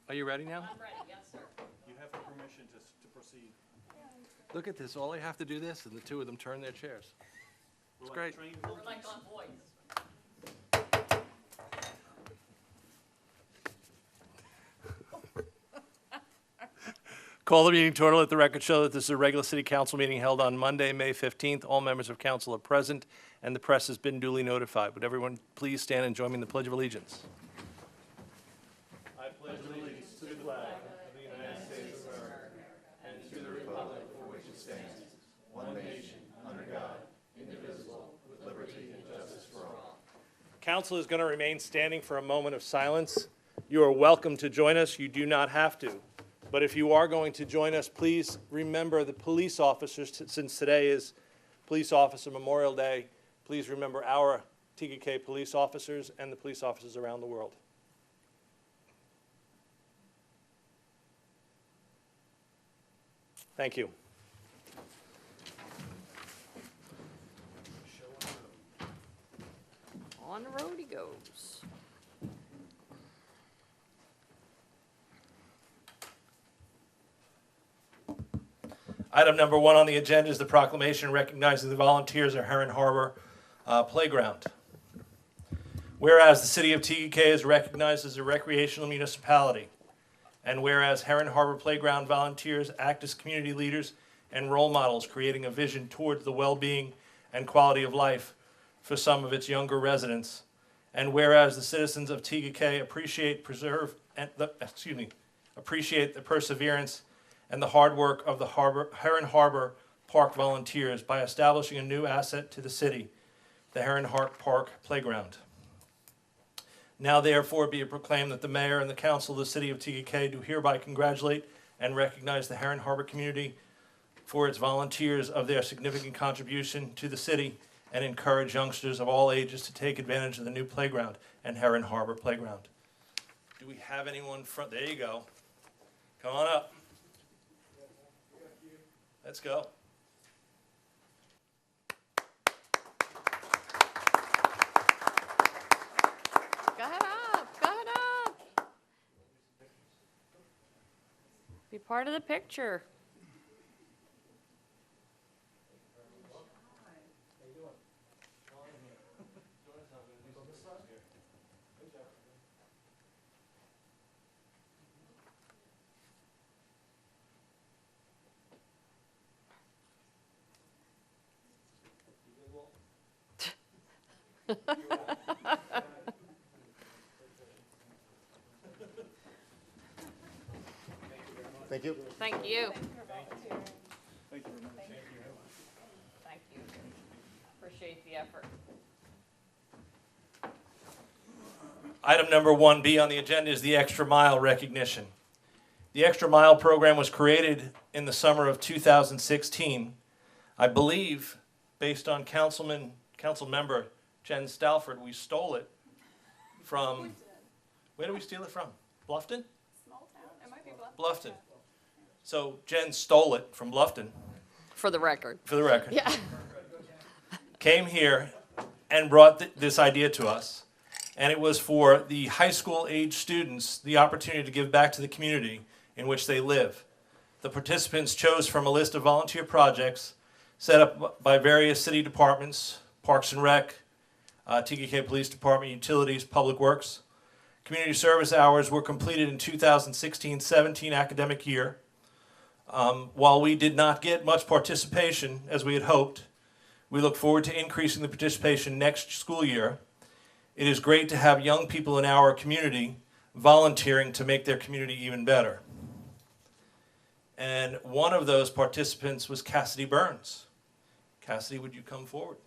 Are you ready now? I'm ready, yes, sir. You have permission to proceed. Look at this. All they have to do this, and the two of them turn their chairs. It's great. We're like on voice. Call the meeting to order. Let the record show that this is a regular city council meeting held on Monday, May 15th. All members of council are present, and the press has been duly notified. Would everyone please stand and join me in the Pledge of Allegiance? I pledge allegiance to the flag of the United States of America and to the republic for which it stands, one nation, under God, indivisible, with liberty and justice for all. Council is going to remain standing for a moment of silence. You are welcome to join us. You do not have to. But if you are going to join us, please remember the police officers, since today is Police Officer Memorial Day. Please remember our Tega police officers and the police officers around the world. Thank you. On the road he goes. Item number 1 on the agenda is the proclamation recognizing the volunteers at Heron Harbor Playground. Whereas the city of Tega is recognized as a recreational municipality, and whereas Heron Harbor Playground volunteers act as community leaders and role models, creating a vision towards the well-being and quality of life for some of its younger residents, and whereas the citizens of Tega appreciate the perseverance and the hard work of the Heron Harbor Park volunteers by establishing a new asset to the city, the Heron Harbor Park Playground. Now therefore be it proclaimed that the mayor and the council of the city of Tega do hereby congratulate and recognize the Heron Harbor community for its volunteers of their significant contribution to the city and encourage youngsters of all ages to take advantage of the new playground and Heron Harbor Playground. Do we have anyone front? There you go. Come on up. Let's go. Go ahead up, go ahead up. Be part of the picture. Thank you. Thank you. Thank you very much. Thank you. Appreciate the effort. Item number 1B on the agenda is the Extra Mile recognition. The Extra Mile program was created in the summer of 2016. I believe, based on council member Jen Stalford, we stole it from, where did we steal it from? Bluffton? Small town, it might be Bluffton. Bluffton. So Jen stole it from Bluffton, For the record. for the record. Yeah. Came here and brought this idea to us. And it was for the high school age students the opportunity to give back to the community in which they live. The participants chose from a list of volunteer projects set up by various city departments, Parks and Rec, Tega Police Department, Utilities, Public Works. Community service hours were completed in 2016-17 academic year. While we did not get much participation as we had hoped, we look forward to increasing the participation next school year. It is great to have young people in our community volunteering to make their community even better. And one of those participants was Cassidy Burns. Cassidy, would you come forward?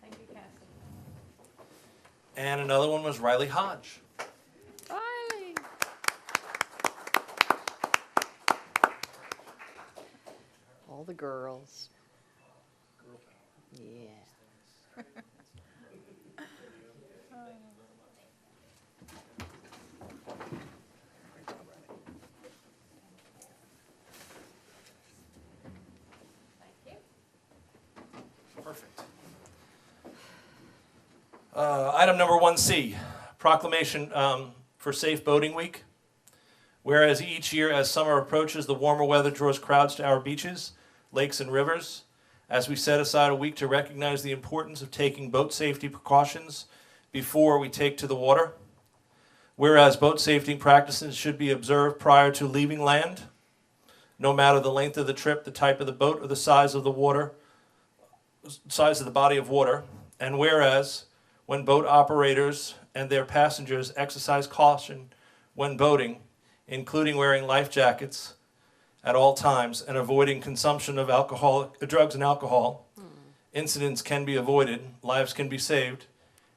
Thank you, Cassie. And another one was Riley Hodge. Riley. All the girls. Yeah. Item number 1C, proclamation for Safe Boating Week. Whereas each year as summer approaches, the warmer weather draws crowds to our beaches, lakes, and rivers. As we set aside a week to recognize the importance of taking boat safety precautions before we take to the water. Whereas boat safety practices should be observed prior to leaving land, no matter the length of the trip, the type of the boat, or the size of the water, size of the body of water. And whereas when boat operators and their passengers exercise caution when boating, including wearing life jackets at all times and avoiding consumption of drugs and alcohol, incidents can be avoided, lives can be saved,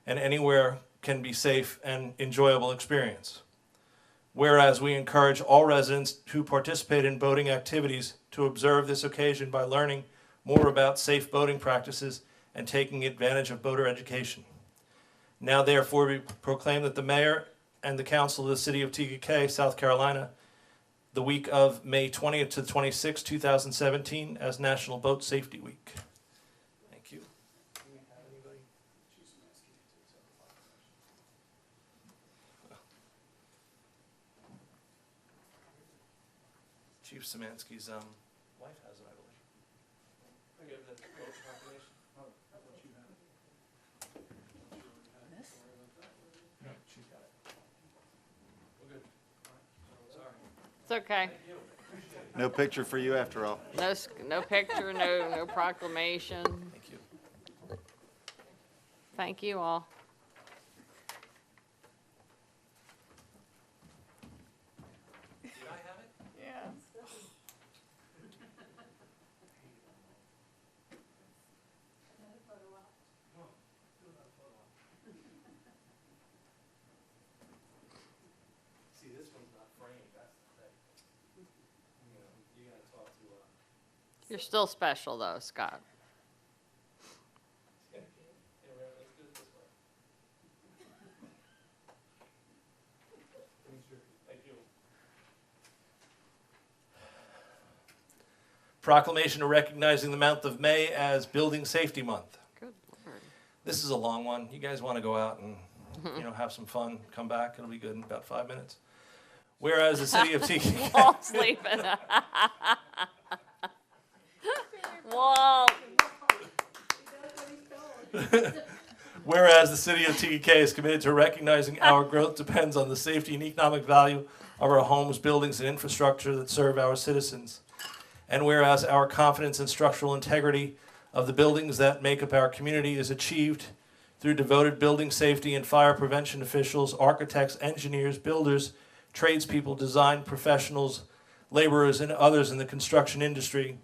and anywhere can be safe and enjoyable experience. Whereas we encourage all residents who participate in boating activities to observe this occasion by learning more about safe boating practices and taking advantage of boater education. Now therefore we proclaim that the mayor and the council of the city of Tega, South Carolina, the week of May 20th to 26th, 2017 as National Boat Safety Week. Thank you. Chief Szymanski's wife has it, I believe. I give the boat proclamation. No, she's got it. We're good. Sorry. It's okay. No picture for you after all. No picture, no proclamation. Thank you. Thank you all. Did I have it? Yeah. See, this one's not framed, that's the thing. You know, you gotta talk to, You're still special though, Scott. yeah, let's do it this way. Thank you. Proclamation recognizing the month of May as Building Safety Month. Good Lord. This is a long one. You guys want to go out and, have some fun, come back. It'll be good in about 5 minutes. Whereas the city of Tega, Walt sleeping. Walt. whereas the city of Tega is committed to recognizing our growth depends on the safety and economic value of our homes, buildings, and infrastructure that serve our citizens. And whereas our confidence in structural integrity of the buildings that make up our community is achieved through devoted building safety and fire prevention officials, architects, engineers, builders, tradespeople, design professionals, laborers, and others in the construction industry.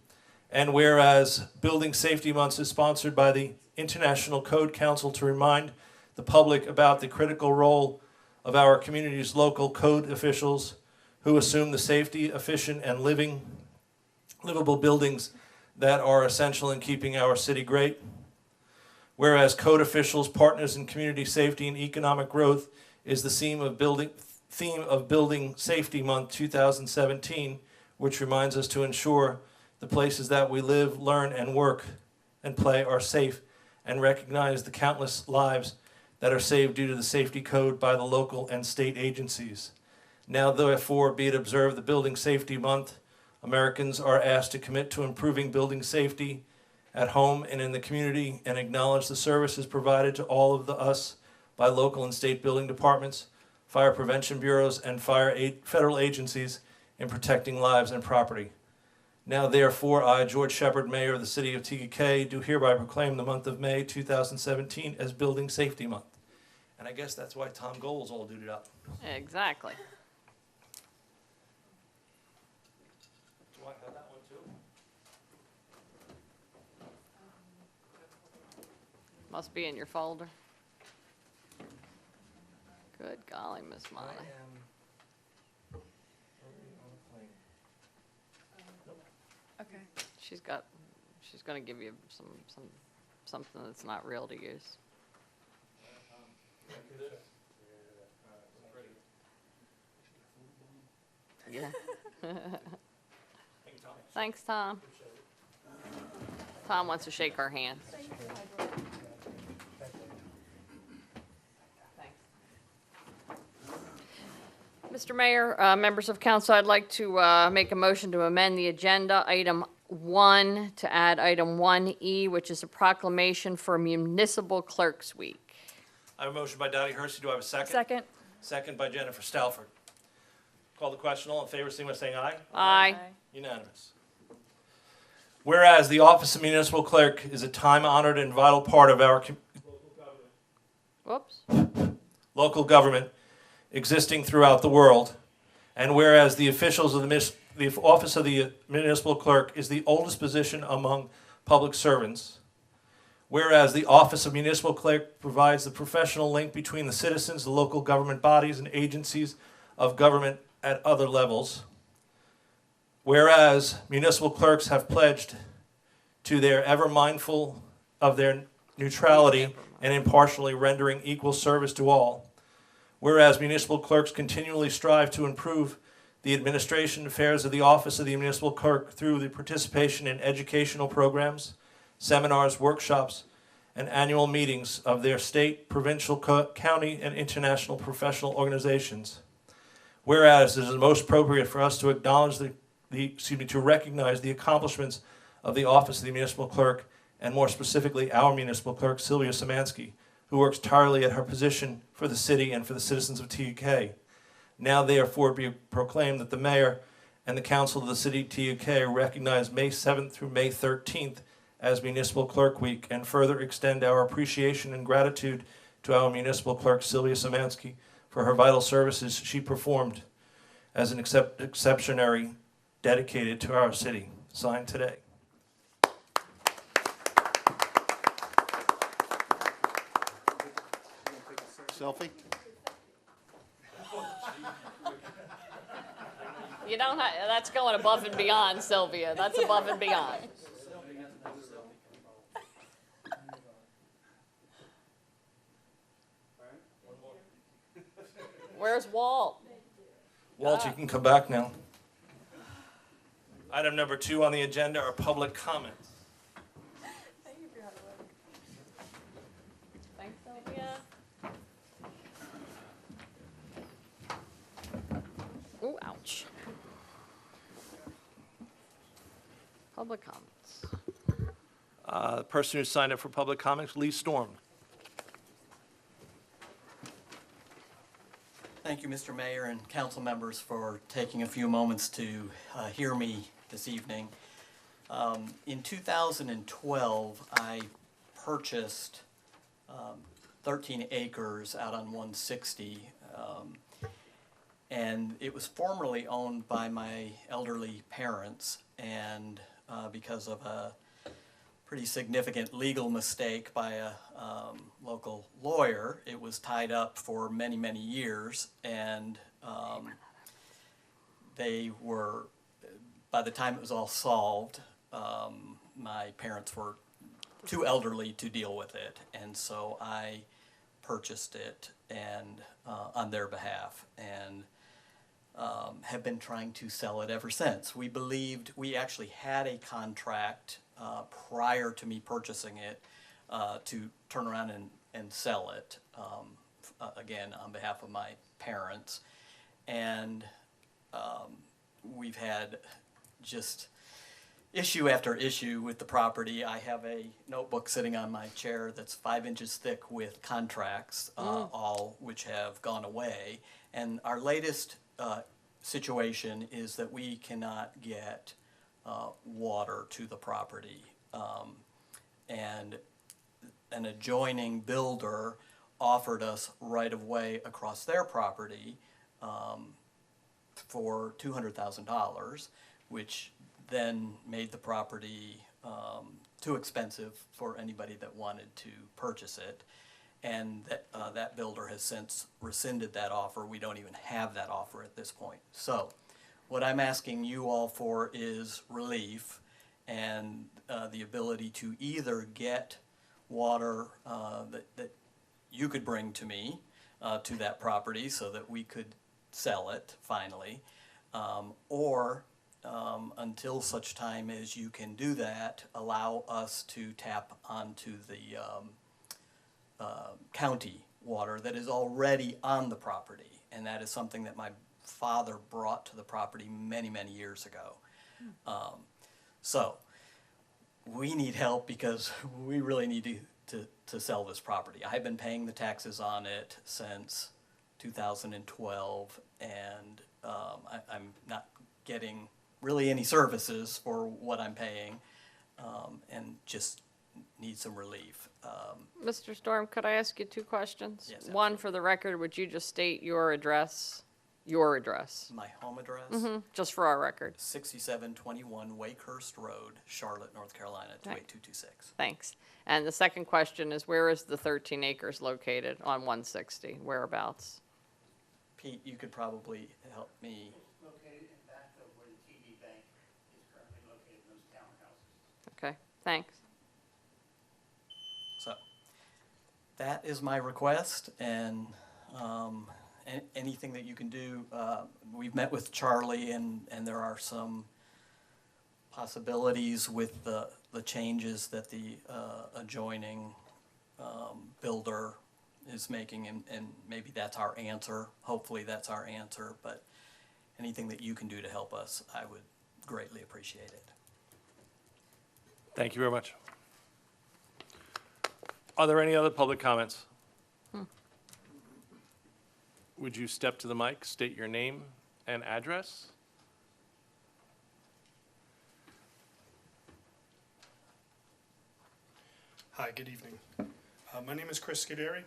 And whereas Building Safety Month is sponsored by the International Code Council to remind the public about the critical role of our community's local code officials who assume the safety, efficient, and livable buildings that are essential in keeping our city great. Whereas code officials, partners in community safety and economic growth is the theme of Building Safety Month 2017, which reminds us to ensure the places that we live, learn, and work and play are safe, and recognize the countless lives that are saved due to the safety code by the local and state agencies. Now therefore be it observed the Building Safety Month, Americans are asked to commit to improving building safety at home and in the community and acknowledge the services provided to all of us by local and state building departments, fire prevention bureaus, and federal agencies in protecting lives and property. Now therefore, I, George Shepard, Mayor of the City of Tega, do hereby proclaim the month of May 2017 as Building Safety Month. And I guess that's why Tom Goals all did it up. Exactly. Do I have that one too? Must be in your folder. Good golly, Miss I Molly. am already on the plane. Okay. She's gonna give you something that's not real to use. Yeah. Thanks, Tom. Tom wants to shake our hand. Mr. Mayor, members of council, I'd like to make a motion to amend the agenda, item 1, to add item 1E, which is a proclamation for Municipal Clerks Week. I have a motion by Dottie Hersey. Do I have a second? Second. Second by Jennifer Stalford. Call the question. All in favor, signify by saying aye. Aye. Unanimous. Whereas the office of municipal clerk is a time-honored and vital part of our Whoops. local government existing throughout the world, and whereas the officials of the office of the municipal clerk is the oldest position among public servants, whereas the office of municipal clerk provides the professional link between the citizens, the local government bodies, and agencies of government at other levels, whereas municipal clerks have pledged to their ever mindful of their neutrality and impartially rendering equal service to all, whereas municipal clerks continually strive to improve the administration affairs of the office of the municipal clerk through the participation in educational programs, seminars, workshops, and annual meetings of their state, provincial, county, and international professional organizations. Whereas it is most appropriate for us to acknowledge to recognize the accomplishments of the office of the municipal clerk, and more specifically our municipal clerk, Sylvia Szymanski, who works tirelessly at her position for the city and for the citizens of TUK. Now therefore be proclaimed that the mayor and the council of the city of TUK recognize May 7th through May 13th as Municipal Clerk Week, and further extend our appreciation and gratitude to our municipal clerk, Sylvia Szymanski, for her vital services she performed as an exceptionary dedicated to our city. Signed today. Selfie? You don't have, that's going above and beyond, Sylvia. That's above and beyond. Where's Walt? Walt, you can come back now. Item number 2 on the agenda are public comments. Thanks, Sylvia. Ooh, ouch. Public comments. The person who signed up for public comments, Lee Storm. Thank you, Mr. Mayor and council members, for taking a few moments to hear me this evening. In 2012, I purchased 13 acres out on 160, and it was formerly owned by my elderly parents, and because of a pretty significant legal mistake by a local lawyer, it was tied up for many, many years, and they were, by the time it was all solved, my parents were too elderly to deal with it, and so I purchased it and on their behalf, and have been trying to sell it ever since. We believed we actually had a contract prior to me purchasing it to turn around and sell it, again, on behalf of my parents. And we've had just issue after issue with the property. I have a notebook sitting on my chair that's 5 inches thick with contracts, all which have gone away. And our latest situation is that we cannot get water to the property. And an adjoining builder offered us right-of-way across their property for $200,000, which then made the property too expensive for anybody that wanted to purchase it. And that builder has since rescinded that offer. We don't even have that offer at this point. So what I'm asking you all for is relief and the ability to either get water that you could bring to me to that property so that we could sell it finally, or until such time as you can do that, allow us to tap onto the county water that is already on the property. And that is something that my father brought to the property many, many years ago. So we need help because we really need to sell this property. I've been paying the taxes on it since 2012, and I'm not getting really any services for what I'm paying, and just need some relief. Mr. Storm, could I ask you two questions? Yes, One, for the record, would you just state your address? Your address, My home address, just for our record. 6721 Wakehurst Road, Charlotte, North Carolina, 28226. Thanks. And the second question is, where is the 13 acres located on 160? Whereabouts? Pete, you could probably help me. Located in back of where the TD Bank is currently located, in those townhouses. Okay, thanks. So that is my request, and anything that you can do. We've met with Charlie, and there are some possibilities with the changes that the adjoining builder is making, and maybe that's our answer. Hopefully that's our answer, but anything that you can do to help us, I would greatly appreciate it. Thank you very much. Are there any other public comments? Would you step to the mic, state your name and address? Hi, good evening. My name is Chris Scuderi.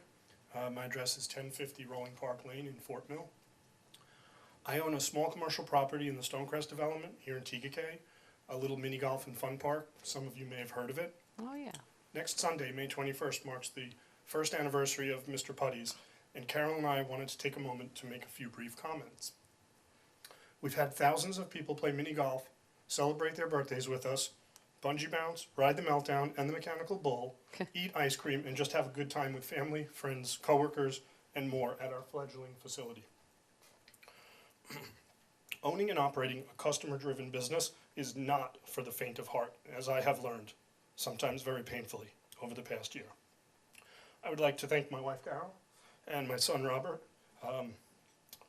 My address is 1050 Rolling Park Lane in Fort Mill. I own a small commercial property in the Stonecrest development here in Tega, a little mini golf and fun park. Some of you may have heard of it. Oh, yeah. Next Sunday, May 21st, marks the first anniversary of Mr. Putty's, and Carol and I wanted to take a moment to make a few brief comments. We've had thousands of people play mini golf, celebrate their birthdays with us, bungee bounce, ride the meltdown and the mechanical bull, eat ice cream, and just have a good time with family, friends, coworkers, and more at our fledgling facility. Owning and operating a customer-driven business is not for the faint of heart, as I have learned, sometimes very painfully, over the past year. I would like to thank my wife, Carol, and my son, Robert,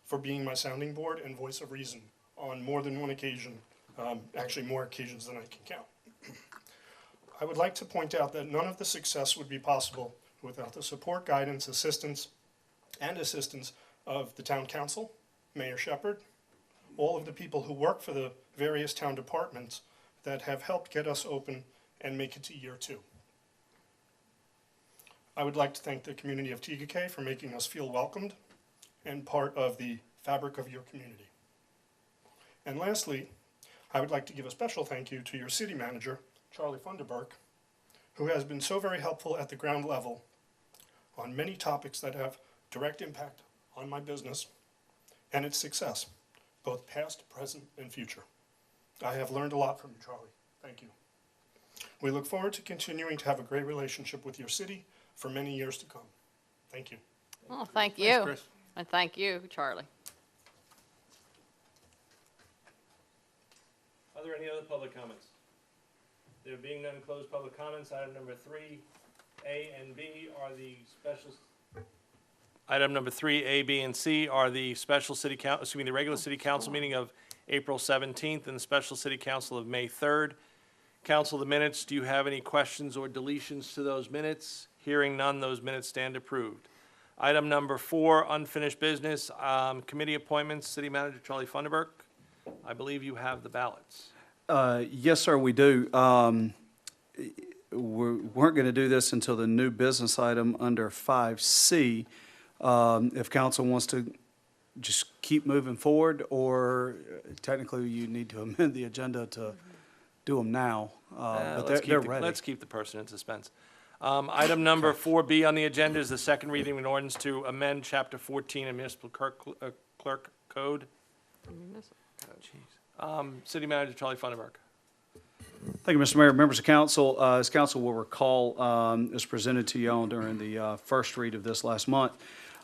for being my sounding board and voice of reason on more than one occasion, actually more occasions than I can count. I would like to point out that none of the success would be possible without the support, guidance, assistance of the town council, Mayor Shepherd, all of the people who work for the various town departments that have helped get us open and make it to year 2. I would like to thank the community of Tega for making us feel welcomed and part of the fabric of your community. And lastly, I would like to give a special thank you to your city manager, Charlie Funderburk, who has been so very helpful at the ground level on many topics that have direct impact on my business and its success, both past, present, and future. I have learned a lot from you, Charlie. Thank you. We look forward to continuing to have a great relationship with your city for many years to come. Thank you. Oh, thank you. Thanks, Chris. And thank you, Charlie. Are there any other public comments? There being none closed public comments, item number 3A and B are the special. Item number 3A, B, and C are the special city council, the regular city council meeting of April 17th and the special city council of May 3rd. Council, the minutes, do you have any questions or deletions to those minutes? Hearing none, those minutes stand approved. Item number 4, unfinished business, committee appointments, City Manager Charlie Funderburk. I believe you have the ballots. Yes, sir, we do. We weren't going to do this until the new business item under 5C. If council wants to just keep moving forward, or technically you need to amend the agenda to do them now, but they're ready. Let's keep the person in suspense. Item number 4B on the agenda is the second reading of an ordinance to amend Chapter 14 of Municipal Clerk Code. City Manager Charlie Funderburk. Thank you, Mr. Mayor. Members of council, as council will recall, as presented to you all during the first read of this last month,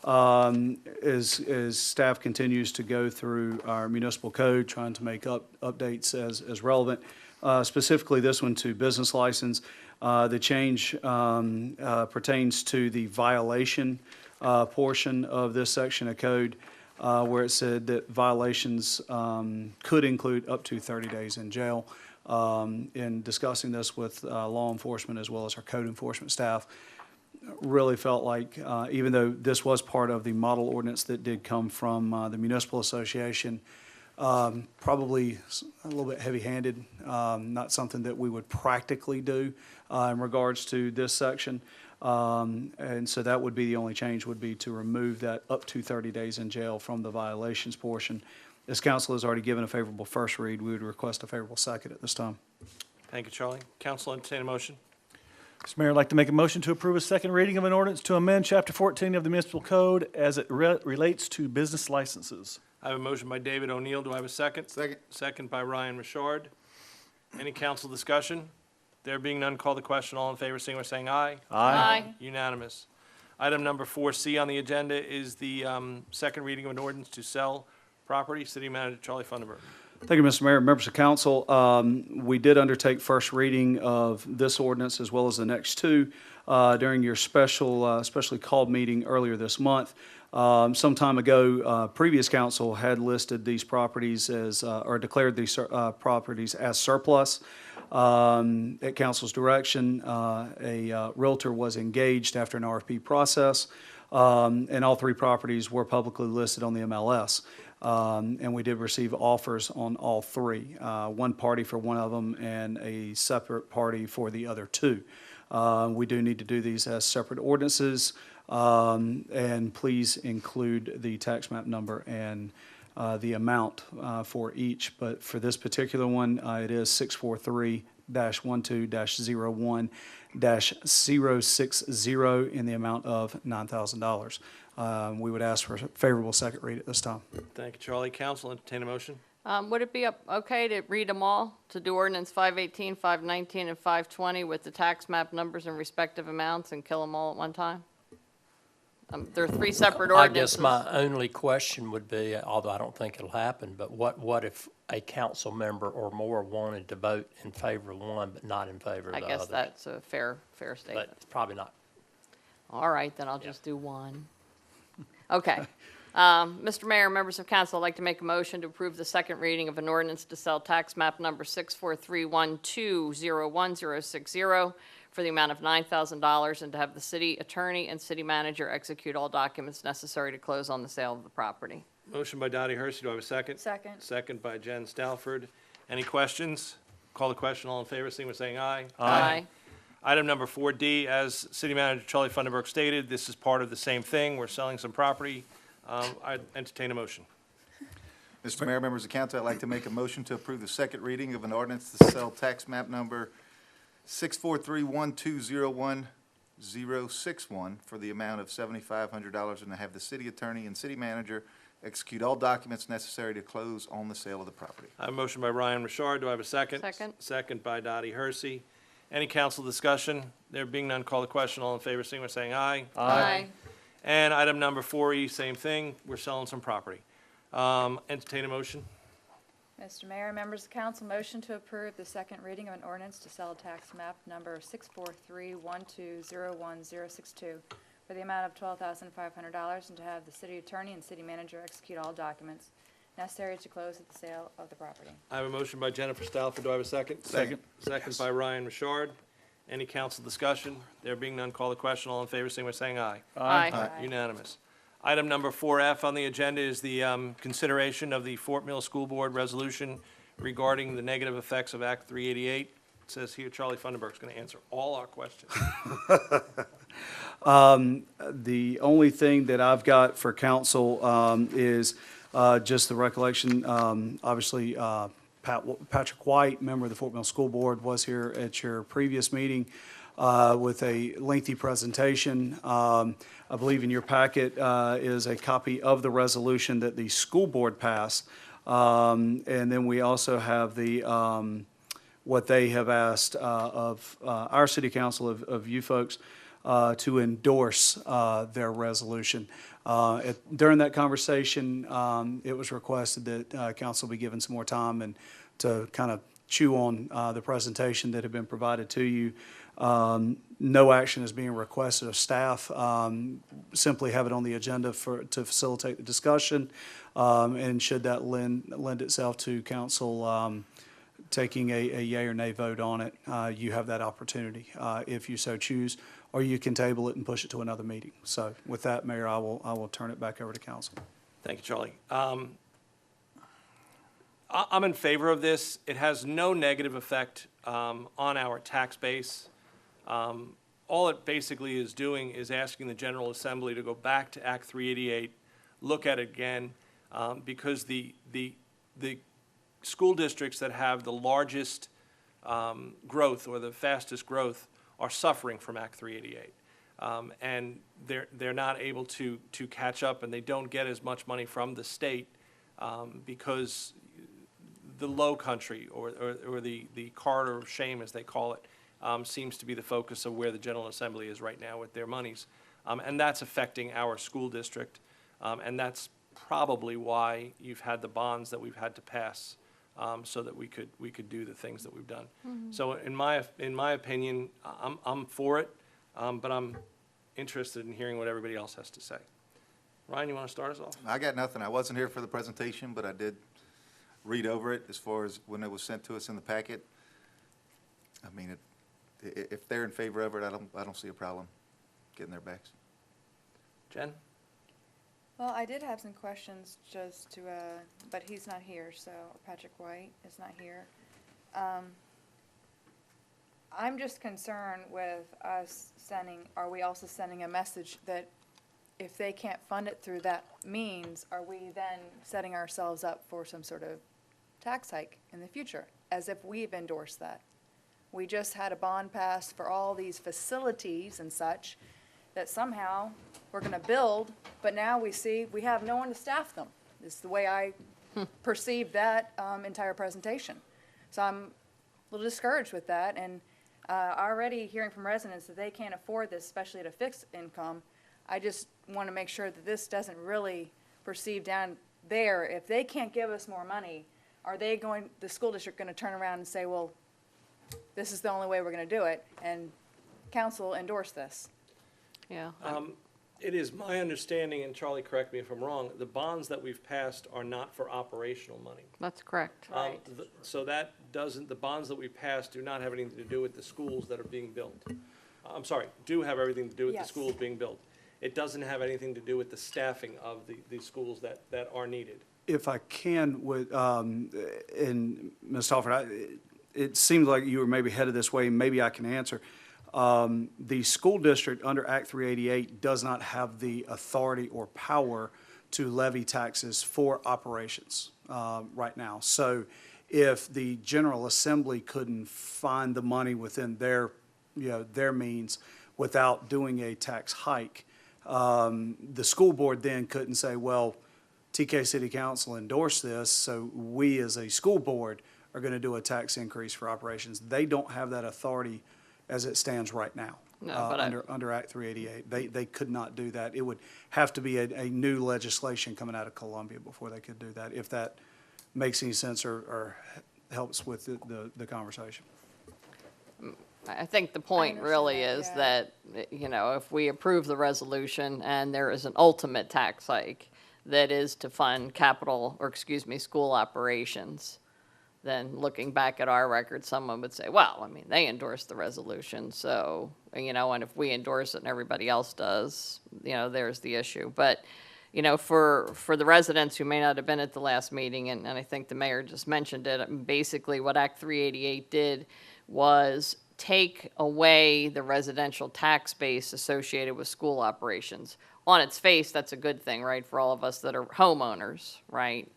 as staff continues to go through our municipal code, trying to make updates as relevant, specifically this one to business license. The change pertains to the violation portion of this section of code. where it said that violations could include up to 30 days in jail. In discussing this with law enforcement as well as our code enforcement staff, really felt like, even though this was part of the model ordinance that did come from the municipal association, probably a little bit heavy-handed, not something that we would practically do in regards to this section. And so that would be the only change, would be to remove that up to 30 days in jail from the violations portion. As council has already given a favorable first read, we would request a favorable second at this time. Thank you, Charlie. Council, entertain a motion. Mr. Mayor, I'd like to make a motion to approve a second reading of an ordinance to amend Chapter 14 of the Municipal Code as it relates to business licenses. I have a motion by David O'Neill. Do I have a second? Second. Second by Ryan Richard. Any council discussion? There being none, call the question. All in favor, signify by saying aye. Aye. Unanimous. Item number 4C on the agenda is the second reading of an ordinance to sell property. City Manager Charlie Funderburk. Thank you, Mr. Mayor, members of council. We did undertake first reading of this ordinance as well as the next two during your specially called meeting earlier this month. Some time ago, previous council had listed these properties as, or declared these properties as surplus. At council's direction, a realtor was engaged after an RFP process, and all three properties were publicly listed on the MLS. And we did receive offers on all three, one party for one of them and a separate party for the other two. We do need to do these as separate ordinances, and please include the tax map number and the amount for each. But for this particular one, it is 643-12-01-060 in the amount of $9,000. We would ask for a favorable second read at this time. Thank you, Charlie. Council, entertain a motion. Would it be okay to read them all, to do ordinance 518, 519, and 520 with the tax map numbers and respective amounts and kill them all at one time? There are three separate I ordinances. guess my only question would be, although I don't think it'll happen, but what if a council member or more wanted to vote in favor of one but not in favor of the I other? guess that's a fair But statement. it's probably not. All right, then I'll just do one. Okay. Mr. Mayor, members of council, I'd like to make a motion to approve the second reading of an ordinance to sell tax map number 64312011060 for the amount of $9,000 and to have the city attorney and city manager execute all documents necessary to close on the sale of the property. Motion by Dottie Hersey. Do I have a second? Second. Second by Jen Stalford. Any questions? Call the question. All in favor, signify by saying aye. Aye. Item number 4D, as City Manager Charlie Funderburk stated, this is part of the same thing. We're selling some property. I entertain a motion. Mr. Mayor, members of council, I'd like to make a motion to approve the second reading of an ordinance to sell tax map number 643-1201-061 for the amount of $7,500 and to have the city attorney and city manager execute all documents necessary to close on the sale of the property. I have a motion by Ryan Richard. Do I have a second? Second. Second by Dottie Hersey. Any council discussion? There being none, call the question. All in favor, signify by saying aye. Aye. And item number 4E, same thing. We're selling some property. Entertain a motion. Mr. Mayor, members of council, motion to approve the second reading of an ordinance to sell tax map number 64312011062 for the amount of $12,500 and to have the city attorney and city manager execute all documents necessary to close at the sale of the property. I have a motion by Jennifer Stalford. Do I have a second? Second. Second by Ryan Richard. Any council discussion? There being none, call the question. All in favor, signify by saying aye. Aye. Unanimous. Item number 4F on the agenda is the consideration of the Fort Mill School Board resolution regarding the negative effects of Act 388. It says here Charlie Funderburk's going to answer all our questions. The only thing that I've got for council is just the recollection, obviously, Patrick White, member of the Fort Mill School Board, was here at your previous meeting with a lengthy presentation. I believe in your packet is a copy of the resolution that the school board passed. And then we also have the, what they have asked of our city council, of you folks, to endorse their resolution. During that conversation, it was requested that council be given some more time and to kind of chew on the presentation that had been provided to you. No action is being requested of staff. Simply have it on the agenda to facilitate the discussion. And should that lend itself to council taking a yea or nay vote on it, you have that opportunity if you so choose, or you can table it and push it to another meeting. So with that, Mayor, I will turn it back over to council. Thank you, Charlie. I'm in favor of this. It has no negative effect on our tax base. All it basically is doing is asking the General Assembly to go back to Act 388, look at it again, because the school districts that have the largest growth or the fastest growth are suffering from Act 388. And they're not able to catch up, and they don't get as much money from the state because the low country or the corridor of shame, as they call it, seems to be the focus of where the General Assembly is right now with their monies. And that's affecting our school district. And that's probably why you've had the bonds that we've had to pass so that we could do the things that we've done. So in my opinion, I'm for it, but I'm interested in hearing what everybody else has to say. Ryan, you want to start us off? I got nothing. I wasn't here for the presentation, but I did read over it as far as when it was sent to us in the packet. I mean, if they're in favor of it, I don't see a problem getting their backs. Jen? Well, I did have some questions just to, but he's not here, so Patrick White is not here. I'm just concerned with us are we also sending a message that if they can't fund it through that means, are we then setting ourselves up for some sort of tax hike in the future, as if we've endorsed that? We just had a bond passed for all these facilities and such that somehow we're going to build, but now we see we have no one to staff them. This is the way I perceived that entire presentation. So I'm a little discouraged with that, and already hearing from residents that they can't afford this, especially at a fixed income. I just want to make sure that this doesn't really perceive down there. If they can't give us more money, are the school district going to turn around and say, well, this is the only way we're going to do it, and council endorse this? Yeah. It is my understanding, and Charlie, correct me if I'm wrong, the bonds that we've passed are not for operational money. That's correct. Right. So that doesn't, the bonds that we passed do not have anything to do with the schools that are being built. I'm sorry, do have everything to do with the Yes. schools being built. It doesn't have anything to do with the staffing of the schools that are needed. If I can, and Ms. Talford, it seems like you were maybe headed this way, maybe I can answer. The school district under Act 388 does not have the authority or power to levy taxes for operations right now. So if the General Assembly couldn't find the money within their means without doing a tax hike, the school board then couldn't say, well, TK City Council endorsed this, so we as a school board are going to do a tax increase for operations. They don't have that authority as it stands right now. No, but Under Act 388. They could not do that. It would have to be a new legislation coming out of Columbia before they could do that, if that makes any sense or helps with the conversation. I think the point really understand is that, that, if we approve the resolution and there is an ultimate tax hike that is to fund school operations, then looking back at our record, someone would say, well, I mean, they endorsed the resolution, so, and if we endorse it and everybody else does, there's the issue. But, for the residents who may not have been at the last meeting, and I think the mayor just mentioned it, basically what Act 388 did was take away the residential tax base associated with school operations. On its face, that's a good thing, right, for all of us that are homeowners, right?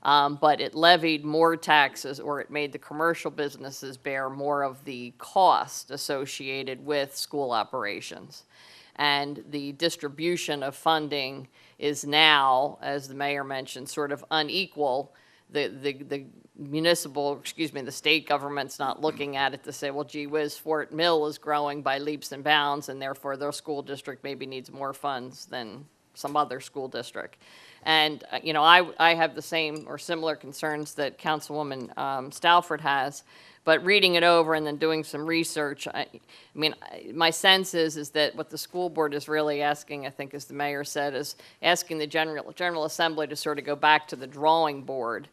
But it levied more taxes, or it made the commercial businesses bear more of the cost associated with school operations. And the distribution of funding is now, as the mayor mentioned, sort of unequal. The state government's not looking at it to say, well, gee whiz, Fort Mill is growing by leaps and bounds, and therefore their school district maybe needs more funds than some other school district. And, I have the same or similar concerns that Councilwoman Stalford has, but reading it over and then doing some research, my sense is that what the school board is really asking, I think as the mayor said, is asking the General Assembly to sort of go back to the drawing board.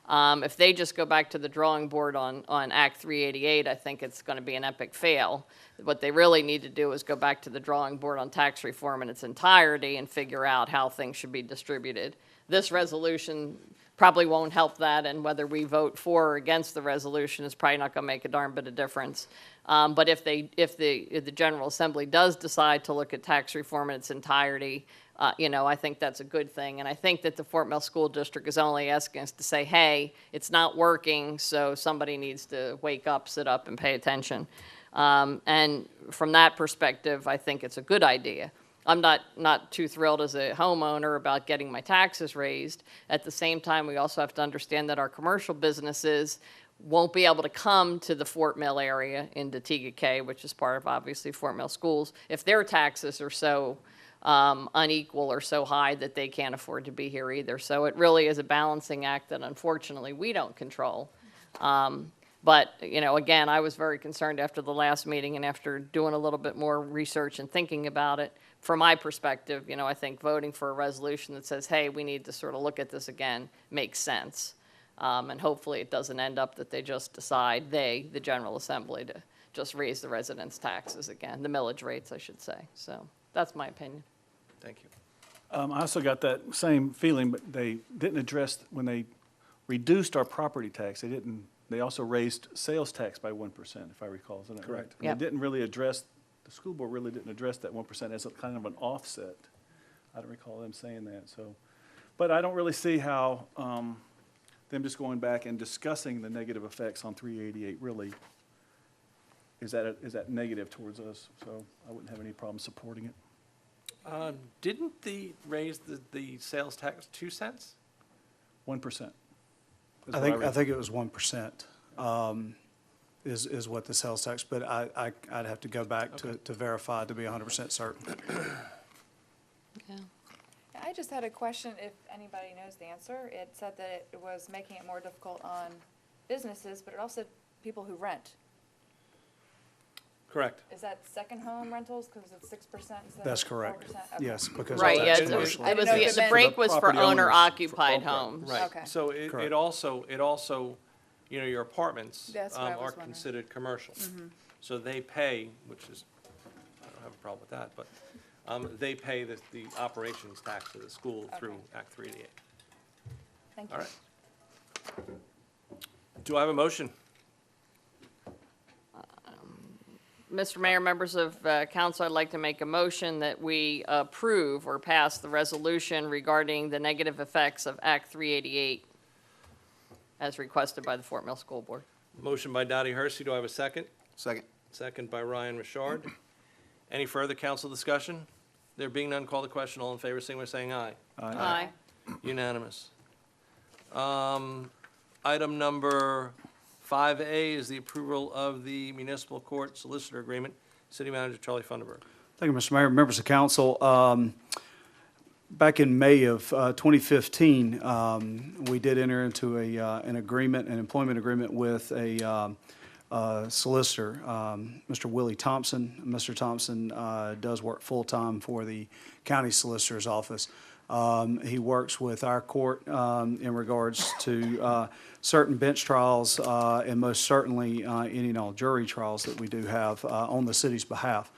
If they just go back to the drawing board on Act 388, I think it's going to be an epic fail. What they really need to do is go back to the drawing board on tax reform in its entirety and figure out how things should be distributed. This resolution probably won't help that, and whether we vote for or against the resolution is probably not going to make a darn bit of difference. But if the General Assembly does decide to look at tax reform in its entirety, I think that's a good thing. And I think that the Fort Mill School District is only asking us to say, hey, it's not working, so somebody needs to wake up, sit up, and pay attention. And from that perspective, I think it's a good idea. I'm not too thrilled as a homeowner about getting my taxes raised. At the same time, we also have to understand that our commercial businesses won't be able to come to the Fort Mill area into Tega K, which is part of, obviously, Fort Mill Schools, if their taxes are so unequal or so high that they can't afford to be here either. So it really is a balancing act that unfortunately we don't control. But, again, I was very concerned after the last meeting and after doing a little bit more research and thinking about it. From my perspective, I think voting for a resolution that says, hey, we need to sort of look at this again makes sense. And hopefully it doesn't end up that they just decide, the General Assembly, to just raise the residents' taxes again, the millage rates, I should say. So that's my opinion. Thank you. I also got that same feeling, but they didn't address, when they reduced our property tax, they also raised sales tax by 1%, if I recall, isn't that right? Correct. And Yep. they didn't really address, the school board really didn't address that 1% as a kind of an offset. I don't recall them saying that, so. But I don't really see how them just going back and discussing the negative effects on 388 really, is that negative towards us? So I wouldn't have any problem supporting it. Didn't the raise the sales tax 2 cents? 1%. is I what think, read. I think it was 1%, is what the sales tax, but I'd have to go back to verify to be 100% certain. Yeah. I just had a question, if anybody knows the answer. It said that it was making it more difficult on businesses, but it also people who rent. Correct. Is that second home rentals, because it's 6% instead of 4%? That's correct. Okay. Yes, because Right, that's yeah, commercial. I didn't know if it the meant- break was for property owners owner-occupied for both, homes. Right. Okay. So it Correct. also, your apartments That's what I was are wondering. considered commercial. So they pay, which is, I don't have a problem with that, but they pay the operations tax to the school through Okay. Act 388. Thank you. All right. Do I have a motion? Mr. Mayor, members of council, I'd like to make a motion that we approve or pass the resolution regarding the negative effects of Act 388 as requested by the Fort Mill School Board. Motion by Dottie Hersey. Do I have a second? Second. Second by Ryan Richard. Any further council discussion? There being none, call the question. All in favor, signify by saying aye. Aye. Unanimous. Item number 5A is the approval of the municipal court solicitor agreement. City Manager Charlie Funderburg. Thank you, Mr. Mayor, members of council. Back in May of 2015, we did enter into an agreement, an employment agreement with a solicitor, Mr. Willie Thompson. Mr. Thompson does work full-time for the county solicitor's office. He works with our court in regards to certain bench trials and most certainly any and all jury trials that we do have on the city's behalf.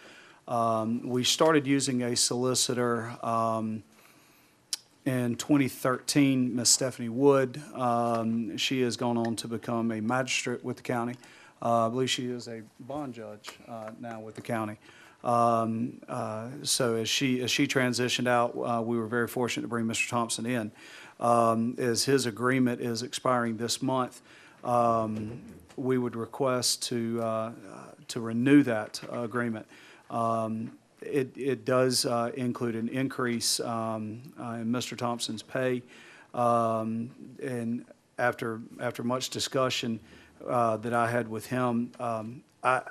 We started using a solicitor in 2013, Ms. Stephanie Wood. She has gone on to become a magistrate with the county. I believe she is a bond judge now with the county. So as she transitioned out, we were very fortunate to bring Mr. Thompson in. As his agreement is expiring this month, we would request to renew that agreement. It does include an increase in Mr. Thompson's pay. And after much discussion that I had with him, I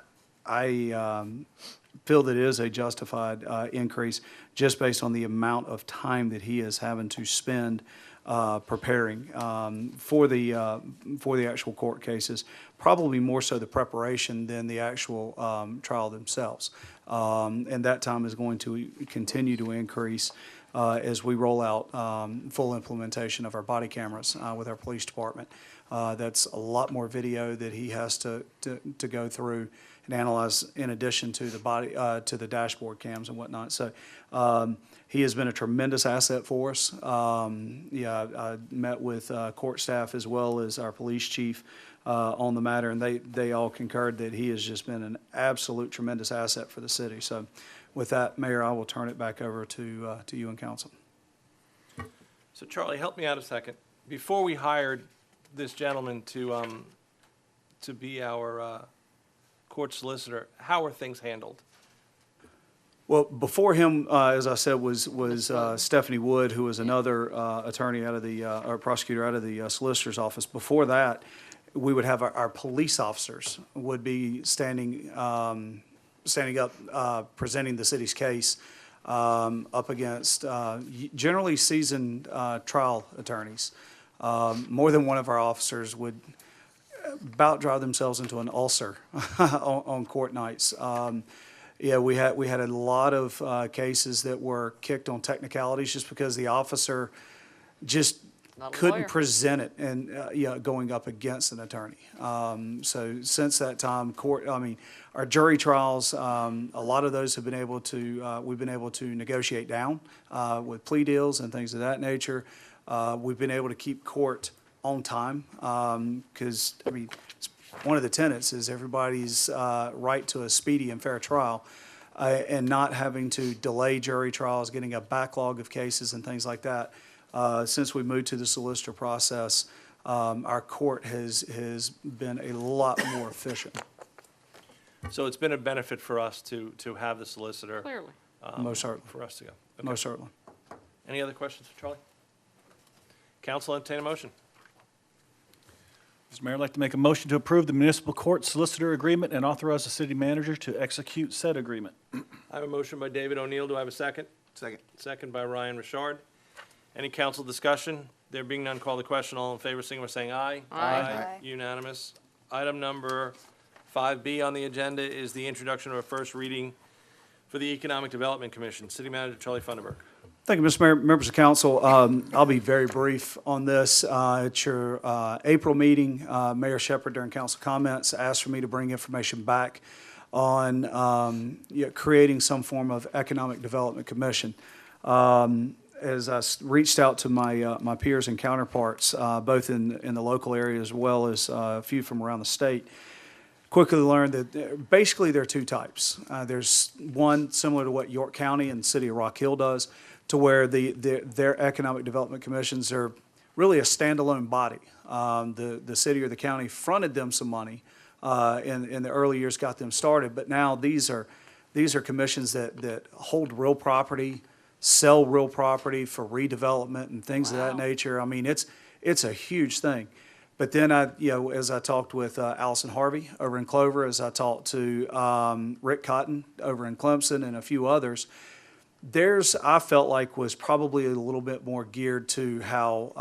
feel that it is a justified increase just based on the amount of time that he is having to spend preparing for the actual court cases, probably more so the preparation than the actual trial themselves. And that time is going to continue to increase as we roll out full implementation of our body cameras with our police department. That's a lot more video that he has to go through and analyze in addition to the dashboard cams and whatnot. So he has been a tremendous asset for us. I met with court staff as well as our police chief on the matter, and they all concurred that he has just been an absolute tremendous asset for the city. So with that, Mayor, I will turn it back over to you and council. So Charlie, help me out a second. Before we hired this gentleman to be our court solicitor, how were things handled? Well, before him, as I said, was Stephanie Wood, who was another attorney out of the, or prosecutor out of the solicitor's office. Before that, we would have our police officers would be standing up, presenting the city's case up against generally seasoned trial attorneys. More than one of our officers would about drive themselves into an ulcer on court nights. Yeah, we had a lot of cases that were kicked on technicalities just because the officer just Not a couldn't lawyer. present it and going up against an attorney. So since that time, our jury trials, a lot of those have been able to we've been able to negotiate down with plea deals and things of that nature. We've been able to keep court on time because it's one of the tenets is everybody's right to a speedy and fair trial, and not having to delay jury trials, getting a backlog of cases and things like that. Since we moved to the solicitor process, our court has been a lot more efficient. So it's been a benefit for us to have the solicitor. Clearly. Most certainly. For us to go. Okay. Most certainly. Any other questions for Charlie? Council, entertain a motion. Mr. Mayor, I'd like to make a motion to approve the municipal court solicitor agreement and authorize the city manager to execute said agreement. I have a motion by David O'Neill. Do I have a second? Second. Second by Ryan Richard. Any council discussion? There being none, call the question. All in favor, signify by saying aye. Aye. Unanimous. Item number 5B on the agenda is the introduction of a first reading for the Economic Development Commission. City Manager Charlie Funderburk. Thank you, Mr. Mayor, members of council. I'll be very brief on this. At your April meeting, Mayor Shepherd during council comments asked for me to bring information back on creating some form of economic development commission. As I reached out to my peers and counterparts, both in the local area as well as a few from around the state, quickly learned that basically there are two types. There's one similar to what York County and the city of Rock Hill does, to where their economic development commissions are really a standalone body. The city or the county fronted them some money in the early years, got them started, but now these are commissions that hold real property, sell real property for redevelopment and things of that Wow. nature. I mean, it's a huge thing. But then as I talked with Allison Harvey over in Clover, as I talked to Rick Cotton over in Clemson and a few others, I felt like was probably a little bit more geared to how,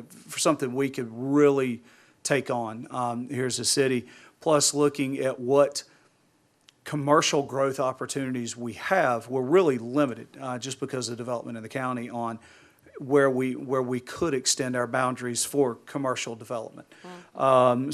for something we could really take on here as a city, plus looking at what commercial growth opportunities we have. We're really limited just because of development in the county on where we could extend our boundaries for commercial development.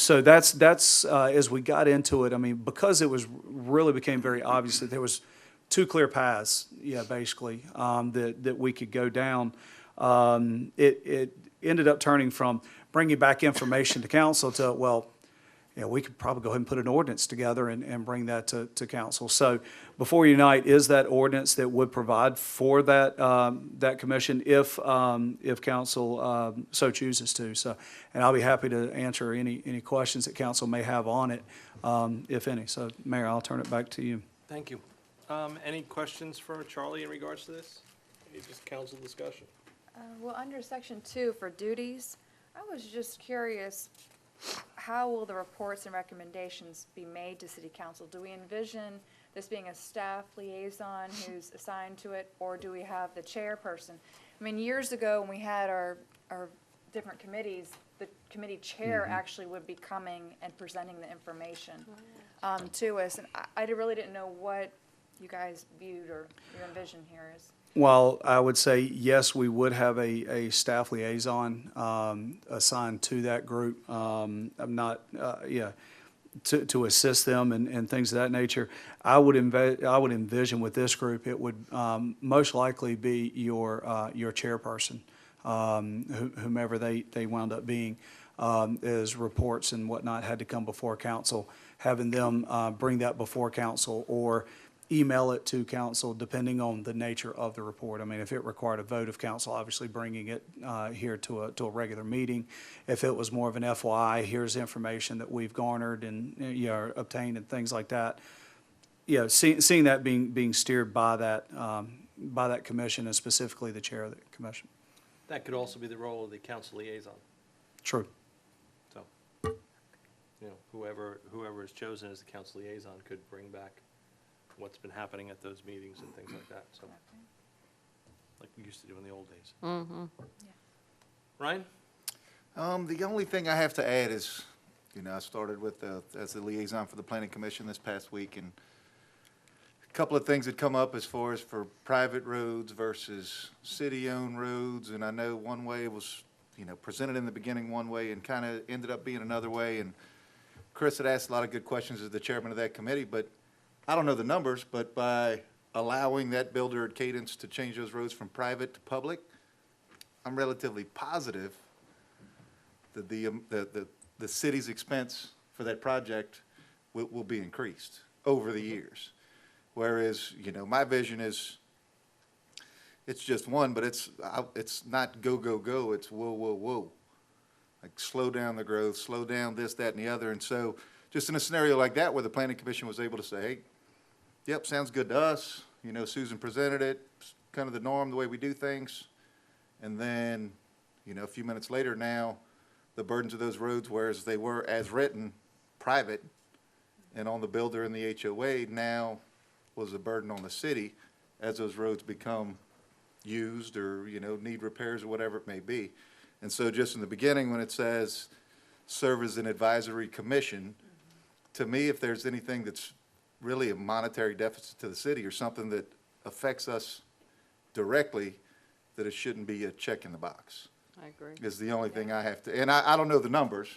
So that's as we got into it, because it really became very obvious that there was two clear paths, basically, that we could go down. It ended up turning from bringing back information to council to, we could probably go ahead and put an ordinance together and bring that to council. So Before You Night is that ordinance that would provide for that commission if council so chooses to. So, and I'll be happy to answer any questions that council may have on it, if any. So, Mayor, I'll turn it back to you. Thank you. Any questions for Charlie in regards to this? Any just council discussion? Well, under section 2 for duties, I was just curious, how will the reports and recommendations be made to city council? Do we envision this being a staff liaison who's assigned to it, or do we have the chairperson? I mean, years ago, when we had our different committees, the committee chair actually would be coming and presenting the information to us. And I really didn't know what you guys viewed or your envision here is. Well, I would say, yes, we would have a staff liaison assigned to that group. I'm not, to assist them and things of that nature. I would envision with this group, it would most likely be your chairperson, whomever they wound up being, as reports and whatnot had to come before council, having them bring that before council or email it to council, depending on the nature of the report. I mean, if it required a vote of council, obviously bringing it here to a regular meeting. If it was more of an FYI, here's information that we've garnered and obtained and things like that. Seeing that being steered by that commission and specifically the chair of the commission. That could also be the role of the council liaison. True. So, whoever is chosen as the council liaison could bring back what's been happening at those meetings and things like that, so, like we used to do in the old days. Mm-hmm. Ryan? The only thing I have to add is, I started with as the liaison for the planning commission this past week, and a couple of things had come up as far as for private roads versus city-owned roads, and I know one way was, presented in the beginning one way and kind of ended up being another way, and Chris had asked a lot of good questions as the chairman of that committee, but I don't know the numbers, but by allowing that builder at Cadence to change those roads from private to public, I'm relatively positive that the city's expense for that project will be increased over the years. Whereas, my vision is, it's just one, but it's not go, go, go, it's whoa, whoa, whoa. Like slow down the growth, slow down this, that, and the other. And so just in a scenario like that where the planning commission was able to say, hey, yep, sounds good to us. Susan presented it, kind of the norm, the way we do things. And then, a few minutes later now, the burdens of those roads, whereas they were as written, private, and on the builder and the HOA, now was a burden on the city as those roads become used or, need repairs or whatever it may be. And so just in the beginning, when it says serve as an advisory commission, to me, if there's anything that's really a monetary deficit to the city or something that affects us directly, that it shouldn't be a check in the box. I agree. Is the only thing I have to, and I don't know the numbers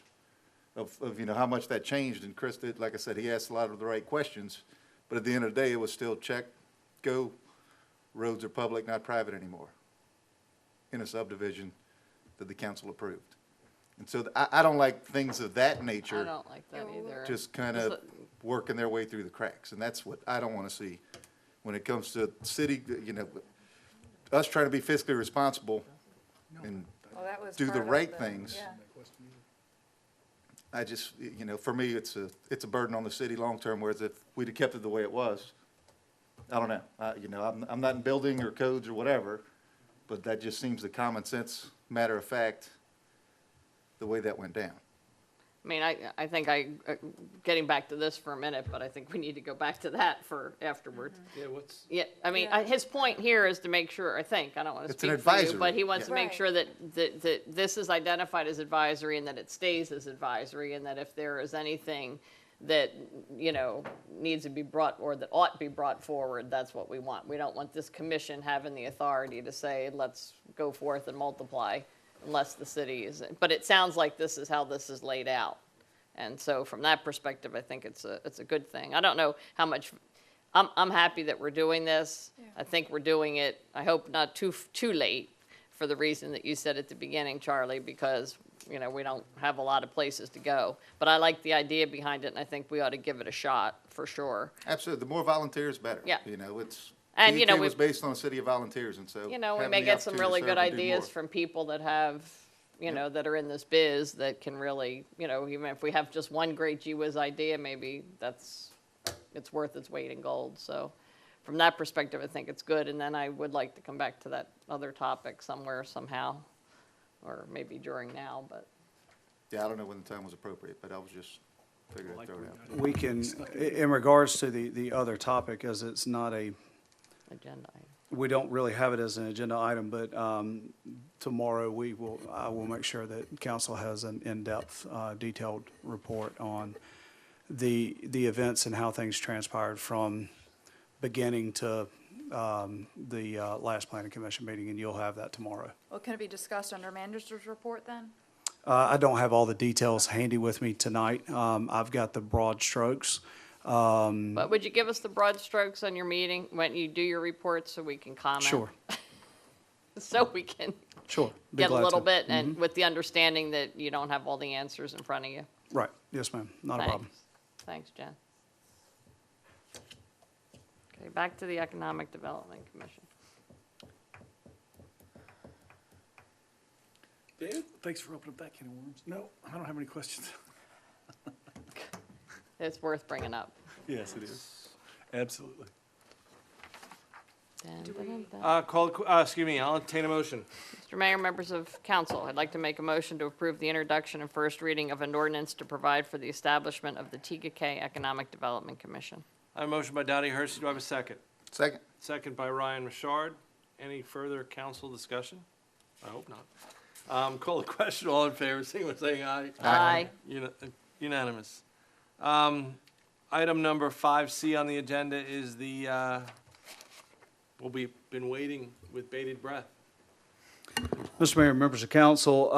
of how much that changed, and Chris did, like I said, he asked a lot of the right questions, but at the end of the day, it was still check, go, roads are public, not private anymore, in a subdivision that the council approved. And so I don't like things of that nature. I don't like that either. Just kind of working their way through the cracks, and that's what I don't want to see when it comes to city, us trying to be fiscally responsible and Well, that was do the part of right things. yeah. I just, for me, it's a burden on the city long-term, whereas if we'd have kept it the way it was, I don't know. I'm not in building or codes or whatever, but that just seems the common sense, matter of fact, the way that went down. I mean, I think getting back to this for a minute, but I think we need to go back to that for afterwards. Yeah, Yeah, I mean, Yeah. his point here is to make sure, I think, I don't want to It's an speak for you, advisory, but he wants to yeah. make sure that this is identified as advisory and that it stays as advisory, and that if there is anything that, needs to be brought or that ought to be brought forward, that's what we want. We don't want this commission having the authority to say, let's go forth and multiply, unless the city is, but it sounds like this is how this is laid out. And so from that perspective, I think it's a good thing. I don't know how much, I'm happy that we're doing this. Yeah. I think we're doing it, I hope not too late, for the reason that you said at the beginning, Charlie, because, we don't have a lot of places to go. But I like the idea behind it, and I think we ought to give it a shot, for sure. Absolutely. The more volunteers, better. Yeah. It's, And, TK we- was based on a city of volunteers, and so. We having may the get some opportunity really to good serve and do ideas more. from people that have, that are in this biz that can really, even if we have just one great gee whiz idea, maybe it's worth its weight in gold. So from that perspective, I think it's good. And then I would like to come back to that other topic somewhere, somehow, or maybe during now, but. Yeah, I don't know when the time was appropriate, but I was just Figured I'd throw it out. We can, in regards to the other topic, as it's not a, Agenda item. we don't really have it as an agenda item, but tomorrow I will make sure that council has an in-depth, detailed report on the events and how things transpired from beginning to the last planning commission meeting, and you'll have that tomorrow. Well, can it be discussed under manager's report then? I don't have all the details handy with me tonight. I've got the broad strokes. But would you give us the broad strokes on your meeting when you do your report so we can comment? Sure, So we can sure. Be get a glad little to. bit, and with the understanding that you don't have all the answers in front of you. Right, yes, ma'am, not a problem. Thanks, Jen. Okay, back to the Economic Development Commission. Dan, thanks for opening up that can of worms. No, I don't have any questions. It's worth bringing up. Yes, it is. Absolutely. Dun, dun, dun, dun. Excuse me, I'll entertain a motion. Mr. Mayor, members of council, I'd like to make a motion to approve the introduction and first reading of an ordinance to provide for the establishment of the Tega Economic Development Commission. I have a motion by Dottie Hersey. Do I have a second? Second. Second by Ryan Richard. Any further council discussion? I hope not. Call the question. All in favor, signify by saying aye. Aye. Unanimous. Item number 5C on the agenda is the, we've been waiting with bated breath. Mr. Mayor, members of council,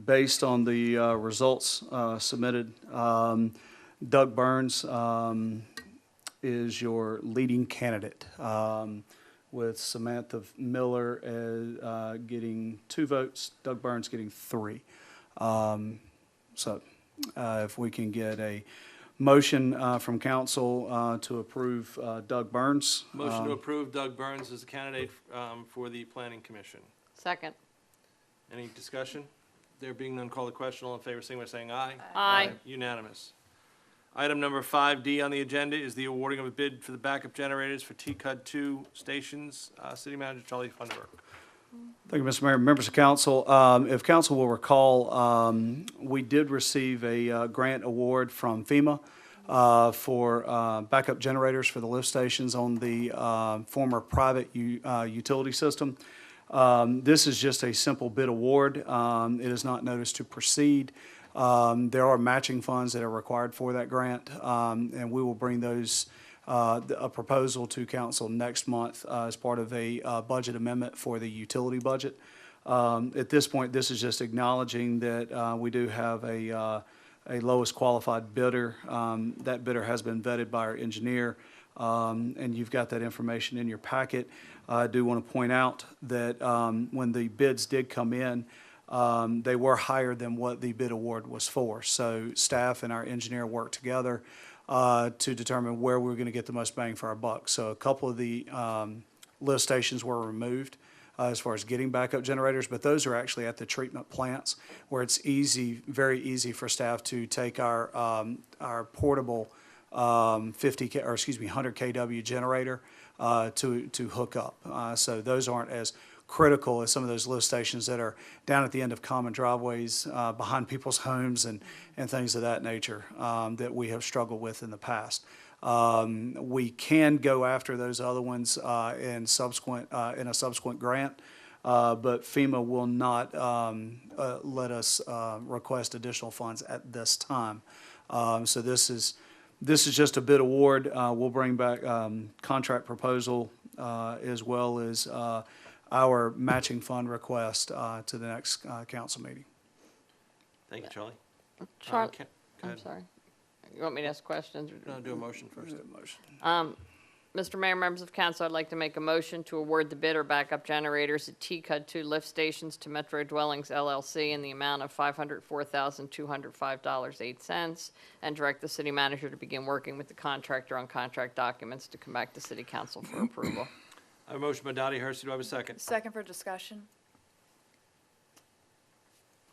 based on the results submitted, Doug Burns is your leading candidate, with Samantha Miller getting 2 votes, Doug Burns getting 3. So if we can get a motion from council to approve Doug Burns. Motion to approve Doug Burns as a candidate for the Planning Commission. Second. Any discussion? There being none, call the question. All in favor, signify by saying aye. Aye. Unanimous. Item number 5D on the agenda is the awarding of a bid for the backup generators for TCUD 2 stations. City Manager Charlie Funderburk. Thank you, Mr. Mayor. Members of council, if council will recall, we did receive a grant award from FEMA for backup generators for the lift stations on the former private utility system. This is just a simple bid award. It is not notice to proceed. There are matching funds that are required for that grant, and we will bring those a proposal to council next month as part of a budget amendment for the utility budget. At this point, this is just acknowledging that we do have a lowest qualified bidder. That bidder has been vetted by our engineer, and you've got that information in your packet. I do want to point out that when the bids did come in, they were higher than what the bid award was for. So staff and our engineer worked together to determine where we were going to get the most bang for our buck. So a couple of the lift stations were removed as far as getting backup generators, but those are actually at the treatment plants where it's easy, very easy for staff to take our portable 100 kW generator to hook up. So those aren't as critical as some of those lift stations that are down at the end of common driveways behind people's homes and things of that nature that we have struggled with in the past. We can go after those other ones in a subsequent grant, but FEMA will not let us request additional funds at this time. So this is just a bid award. We'll bring back contract proposal as well as our matching fund request to the next council meeting. Thank you, Charlie. Go I'm ahead. sorry. You want me to ask questions? No, do a motion first. Mr. Mayor, members of council, I'd like to make a motion to award the bid or backup generators at TCUD 2 lift stations to Metro Dwellings LLC in the amount of $504,205.08 and direct the city manager to begin working with the contractor on contract documents to come back to city council for approval. I have a motion by Dottie Hersey. Do I have a second? Second for discussion.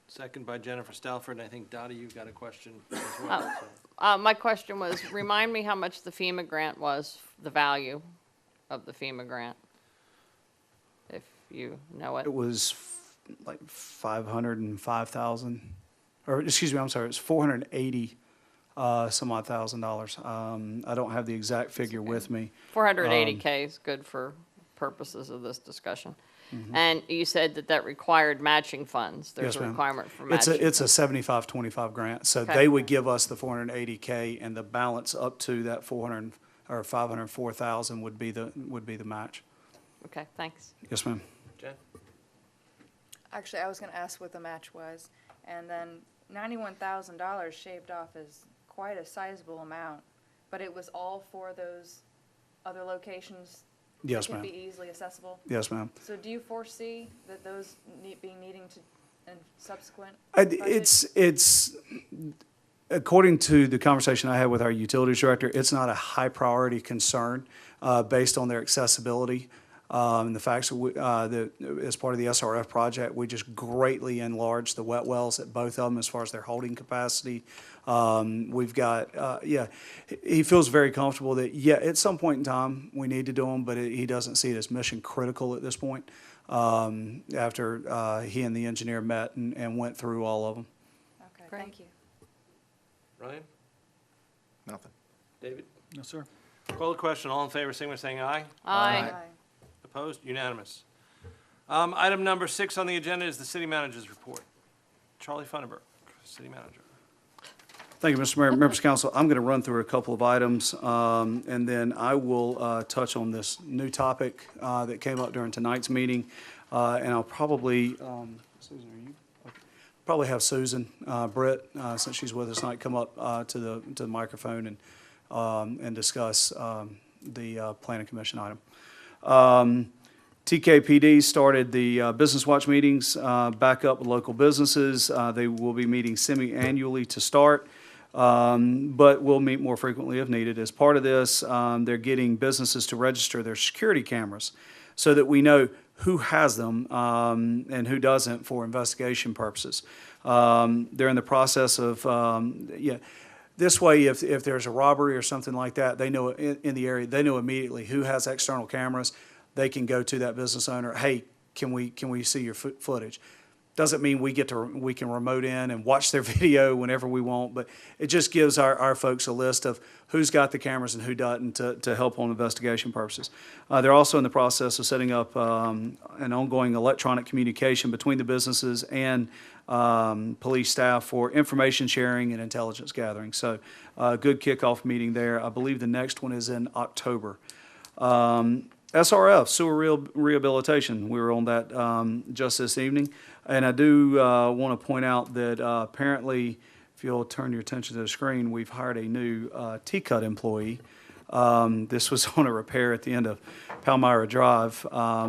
Second by Jennifer Stalford, and I think Dottie, you've got a question as well. so. My question was, remind me how much the FEMA grant was, the value of the FEMA grant, if you know it. It was like 505,000, or excuse me, I'm sorry, it's 480 some odd $1,000. I don't have the exact figure with me. 480K is good for purposes of this discussion. And you said that required matching funds. There's Yes, a ma'am. requirement for It's matching. a 75-25 grant, so Okay. they would give us the 480K, and the balance up to that 400 or 504,000 would be the match. Okay, thanks. Yes, ma'am. Jen? Actually, I was gonna ask what the match was, and then $91,000 shaved off is quite a sizable amount, but it was all for those other locations Yes, that can ma'am. be easily accessible? Yes, ma'am. So do you foresee that those needing to, in subsequent It's, according to the conversation I had with our utilities director, it's not a high priority concern based on their accessibility. And the fact that as part of the SRF project, we just greatly enlarged the wet wells at both of them as far as their holding capacity. We've got, he feels very comfortable that, at some point in time, we need to do them, but he doesn't see it as mission critical at this point, after he and the engineer met and went through all of them. Okay, Great. thank you. Ryan? Nothing. David? No, sir. Call the question. All in favor, signify by saying aye. Aye. Opposed? Unanimous. Item number 6 on the agenda is the city manager's report. Charlie Funderburk, city manager. Thank you, Mr. Mayor. Members of council, I'm going to run through a couple of items, and then I will touch on this new topic that came up during tonight's meeting. And I'll probably, Susan, are you? Okay. Probably have Susan Britt, since she's with us tonight, come up to the microphone and discuss the planning commission item. TKPD started the Business Watch meetings back up with local businesses. They will be meeting semi-annually to start, but will meet more frequently if needed. As part of this, they're getting businesses to register their security cameras so that we know who has them and who doesn't for investigation purposes. They're in the process of, this way, if there's a robbery or something like that, they know in the area, they know immediately who has external cameras. They can go to that business owner, hey, can we see your footage? Doesn't mean we can remote in and watch their video whenever we want, but it just gives our folks a list of who's got the cameras and who doesn't to help on investigation purposes. They're also in the process of setting up an ongoing electronic communication between the businesses and police staff for information sharing and intelligence gathering. So good kickoff meeting there. I believe the next one is in October. SRF, sewer rehabilitation, we were on that just this evening. And I do want to point out that apparently, if you'll turn your attention to the screen, we've hired a new T-Cut employee. This was on a repair at the end of Palmyra Drive,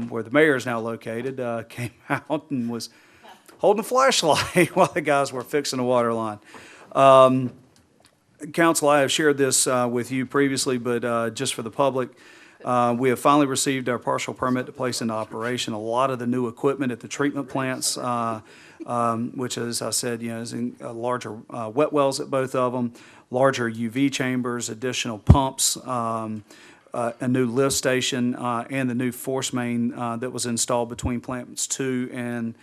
where the mayor is now located, came out and was holding a flashlight while the guys were fixing the water line. Council, I have shared this with you previously, but just for the public, we have finally received our partial permit to place into operation a lot of the new equipment at the treatment plants, which, as I said, is in larger wet wells at both of them, larger UV chambers, additional pumps, a new lift station, and the new force main that was installed between plants 2 and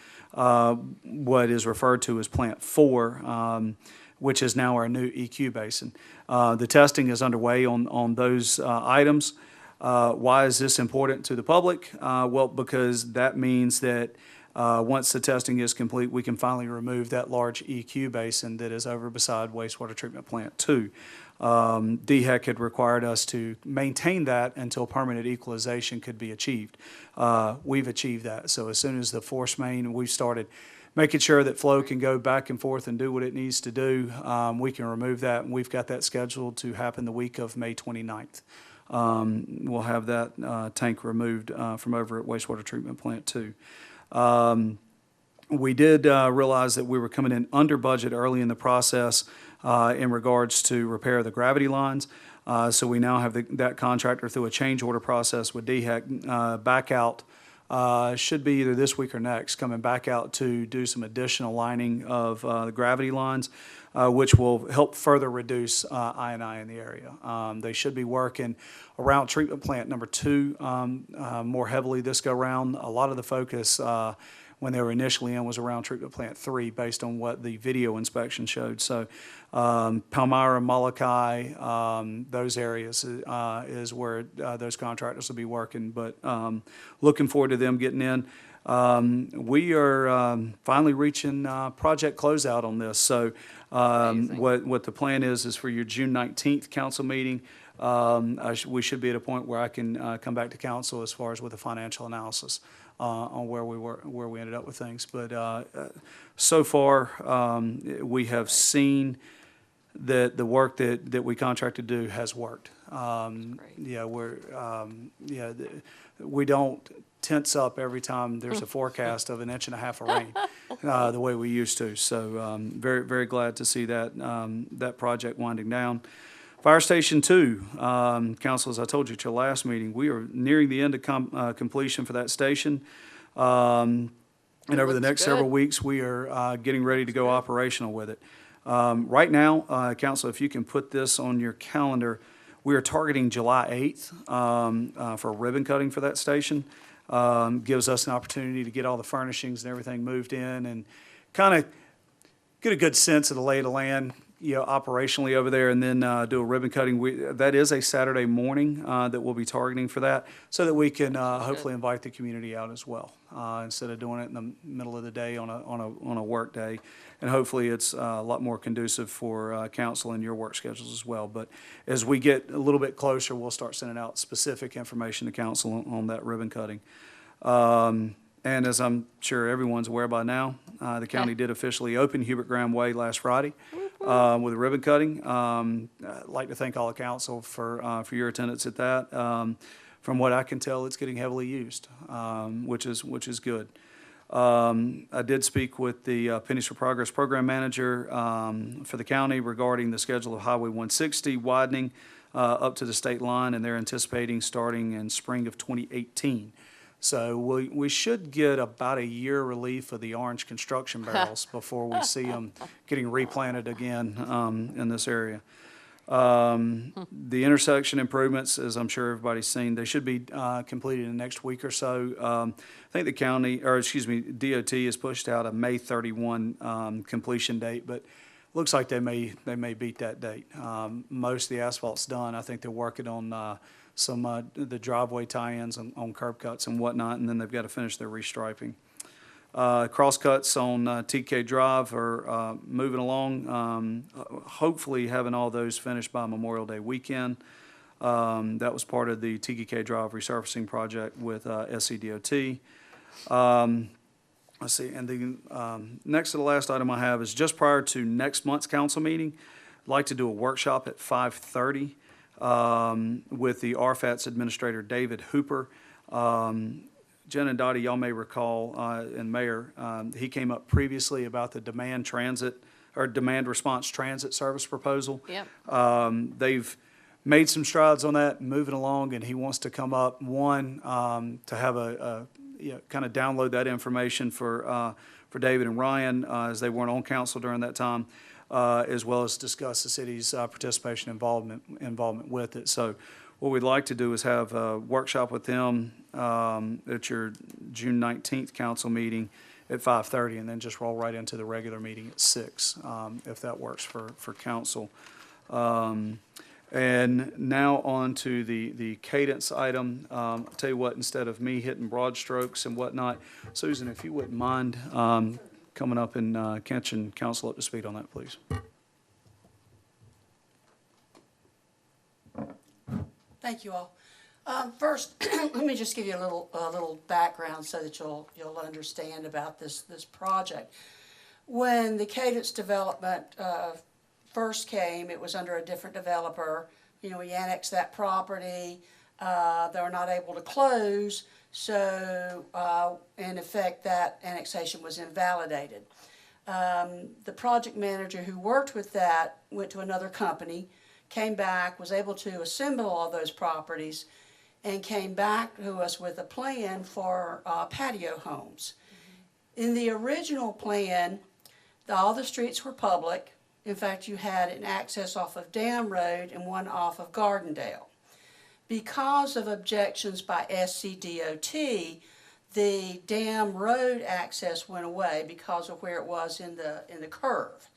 what is referred to as plant 4, which is now our new EQ basin. The testing is underway on those items. Why is this important to the public? Well, because that means that once the testing is complete, we can finally remove that large EQ basin that is over beside wastewater treatment plant 2. DHEC had required us to maintain that until permanent equalization could be achieved. We've achieved that. So as soon as the force main, we've started making sure that flow can go back and forth and do what it needs to do. We can remove that, and we've got that scheduled to happen the week of May 29th. We'll have that tank removed from over at wastewater treatment plant 2. We did realize that we were coming in under budget early in the process in regards to repair the gravity lines. So we now have that contractor through a change order process with DHEC back out. Should be either this week or next, coming back out to do some additional lining of the gravity lines, which will help further reduce I&I in the area. They should be working around treatment plant number 2 more heavily this go round. A lot of the focus when they were initially in was around treatment plant 3, based on what the video inspection showed. So Palmyra, Molokai, those areas is where those contractors will be working. But looking forward to them getting in. We are finally reaching project closeout on this. So Amazing. what the plan is for your June 19th council meeting, we should be at a point where I can come back to council as far as with a financial analysis on where we ended up with things. But so far, we have seen that the work that we contracted to do has worked. Great. Yeah, we don't tense up every time there's a forecast of 1.5 inches of rain, the way we used to. So very, very glad to see that project winding down. Fire Station 2, Council, as I told you at your last meeting, we are nearing the end of completion for that station. And over the looks next good. several weeks, we are getting ready to go operational with it. Right now, Council, if you can put this on your calendar, we are targeting July 8th for ribbon cutting for that station. Gives us an opportunity to get all the furnishings and everything moved in and kind of get a good sense of the lay of the land, operationally over there, and then do a ribbon cutting. That is a Saturday morning that we'll be targeting for that, so that we can hopefully invite the community out as well, instead of doing it in the middle of the day on a work day. And hopefully it's a lot more conducive for council and your work schedules as well. But as we get a little bit closer, we'll start sending out specific information to council on that ribbon cutting. And as I'm sure everyone's aware by now, the county did officially open Hubert Graham Way last Friday with a ribbon cutting. I'd like to thank all the council for your attendance at that. From what I can tell, it's getting heavily used, which is good. I did speak with the Pennies for Progress program manager for the county regarding the schedule of Highway 160 widening up to the state line, and they're anticipating starting in spring of 2018. So we should get about a year relief of the orange construction barrels before we see them getting replanted again in this area. The intersection improvements, as I'm sure everybody's seen, they should be completed in the next week or so. I think the county, or excuse me, DOT has pushed out a May 31 completion date, but looks like they may beat that date. Most of the asphalt's done. I think they're working on some the driveway tie-ins on curb cuts and whatnot, and then they've got to finish their restriping. Cross cuts on TK Drive are moving along, hopefully having all those finished by Memorial Day weekend. That was part of the TK Drive resurfacing project with SCDOT. Let's see, and the next to the last item I have is just prior to next month's council meeting, I'd like to do a workshop at 5:30 with the RFAT's administrator, David Hooper. Jen and Dottie, y'all may recall, and Mayor, he came up previously about the demand response transit service proposal. Yep. They've made some strides on that, moving along, and he wants to come up, to have kind of download that information for David and Ryan, as they weren't on council during that time, as well as discuss the city's participation involvement with it. So what we'd like to do is have a workshop with them at your June 19th council meeting at 5:30, and then just roll right into the regular meeting at 6, if that works for council. And now on to the cadence item. I'll tell you what, instead of me hitting broad strokes and whatnot, Susan, if you wouldn't mind coming up and catching council up to speed on that, please. Thank you all. First, let me just give you a little background so that you'll understand about this project. When the Cadence development first came, it was under a different developer. We annexed that property. They were not able to close, so in effect, that annexation was invalidated. The project manager who worked with that went to another company, came back, was able to assemble all those properties, and came back to us with a plan for patio homes. In the original plan, all the streets were public. In fact, you had an access off of Dam Road and one off of Gardendale. Because of objections by SCDOT, the dam road access went away because of where it was in the curve.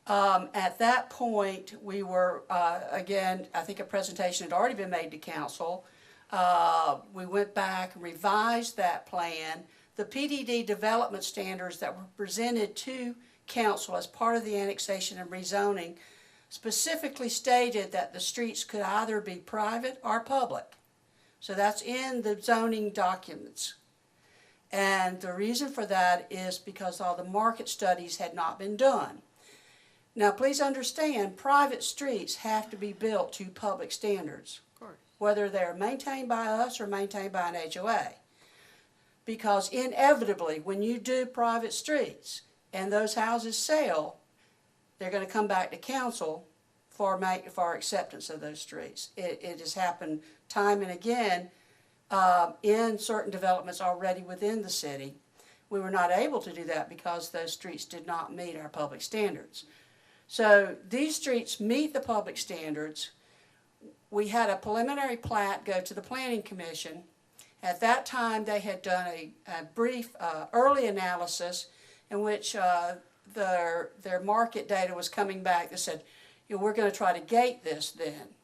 At that point, we were, again, I think a presentation had already been made to council. We went back and revised that plan. The PDD development standards that were presented to council as part of the annexation and rezoning specifically stated that the streets could either be private or public. So that's in the zoning documents. And the reason for that is because all the market studies had not been done. Now, please understand, private streets have to be built to public standards, whether they're maintained by us or maintained by an HOA. Because inevitably, when you do private streets and those houses sell, they're going to come back to council for acceptance of those streets. It has happened time and again in certain developments already within the city. We were not able to do that because those streets did not meet our public standards. So these streets meet the public standards. We had a preliminary plat go to the Planning Commission. At that time, they had done a brief early analysis in which their market data was coming back that said, you know, we're going to try to gate this then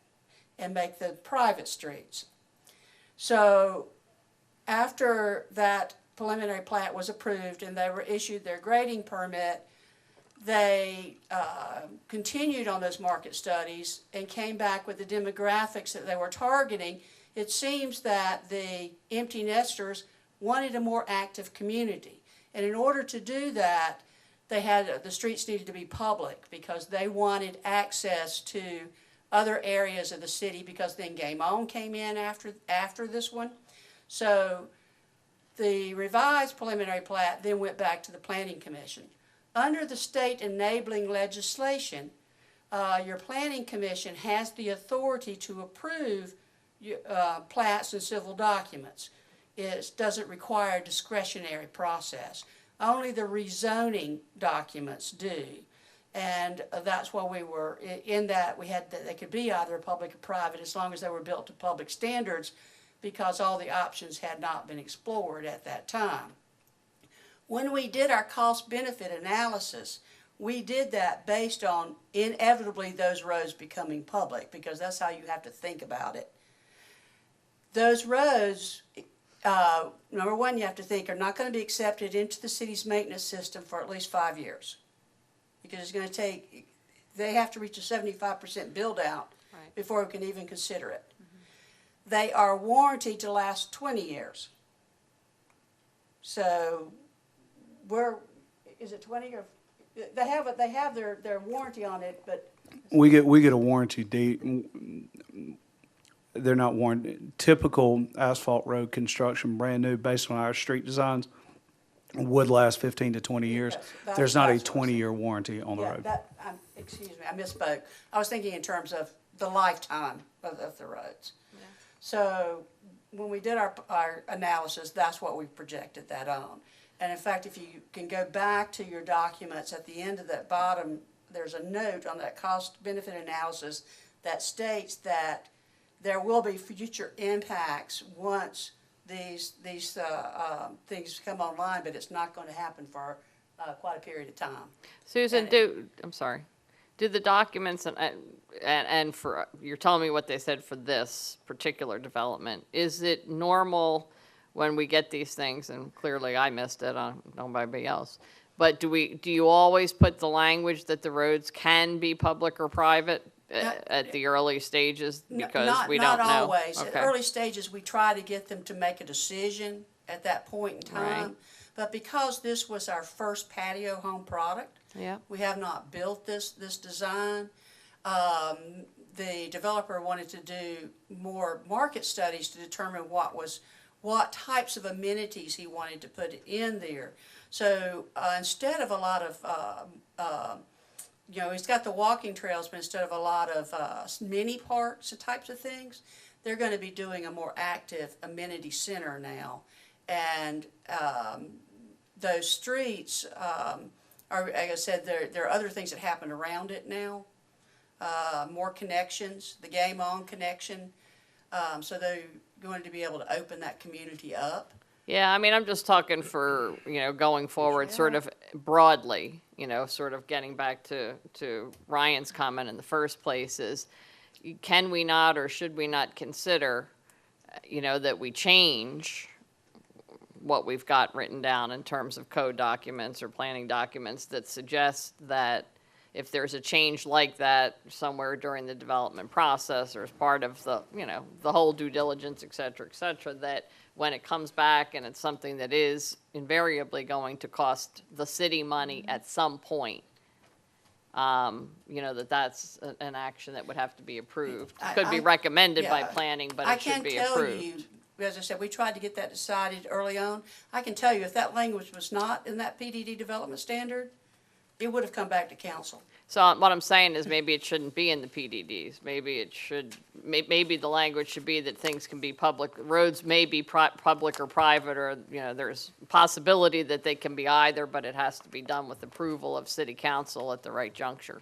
and make the private streets. So after that preliminary plat was approved and they were issued their grading permit, they continued on those market studies and came back with the demographics that they were targeting. It seems that the empty nesters wanted a more active community. And in order to do that, the streets needed to be public because they wanted access to other areas of the city, because then Game On came in after this one. So the revised preliminary plat then went back to the Planning Commission. Under the state enabling legislation, your Planning Commission has the authority to approve plats and civil documents. It doesn't require a discretionary process. Only the rezoning documents do. And that's why we were in that. We had that they could be either public or private as long as they were built to public standards, because all the options had not been explored at that time. When we did our cost-benefit analysis, we did that based on inevitably those roads becoming public, because that's how you have to think about it. Those roads, number one, you have to think are not going to be accepted into the city's maintenance system for at least 5 years. Because it's going to take, they have to reach a 75% build out before we can even consider it. Mm-hmm. They are warranted to last 20 years. So is it 20 or, they have their warranty on it, but. We get a warranty date. They're not warranted. Typical asphalt road construction, brand new, based on our street designs, would last 15 to 20 years. There's not a 20-year warranty on the road. Excuse me, I misspoke. I was thinking in terms of the lifetime of the roads. Yeah. So when we did our analysis, that's what we projected that on. And in fact, if you can go back to your documents at the end of that bottom, there's a note on that cost-benefit analysis that states that there will be future impacts once these things come online, but it's not going to happen for quite a period of time. Susan, I'm sorry. Do the documents and for you're telling me what they said for this particular development? Is it normal when we get these things, and clearly I missed it, I don't know about anybody else, but do you always put the language that the roads can be public or private at the early stages, because we don't know? Not always. Okay. At early stages, we try to get them to make a decision at that point in time. Right. But because this was our first patio home product, Yeah. we have not built this design. The developer wanted to do more market studies to determine what types of amenities he wanted to put in there. So instead of a lot of he's got the walking trails, but instead of a lot of mini parks and types of things, they're going to be doing a more active amenity center now. And those streets are, like I said, there are other things that happen around it now. More connections, the Game On connection. So they're going to be able to open that community up. Yeah, I mean, I'm just talking for, going forward, sort of broadly, sort of getting back to Ryan's comment in the first place is, can we not or should we not consider, that we change what we've got written down in terms of code documents or planning documents that suggest that if there's a change like that somewhere during the development process or as part of the, the whole due diligence, et cetera, that when it comes back and it's something that is invariably going to cost the city money at some point, that's an action that would have to be approved. Could be recommended by Yeah. planning, but I it should can be tell approved. you, as I said, we tried to get that decided early on. I can tell you, if that language was not in that PDD development standard, it would have come back to council. So what I'm saying is maybe it shouldn't be in the PDDs. Maybe it should, maybe the language should be that things can be public, roads may be public or private, or, there's possibility that they can be either, but it has to be done with approval of city council at the right juncture.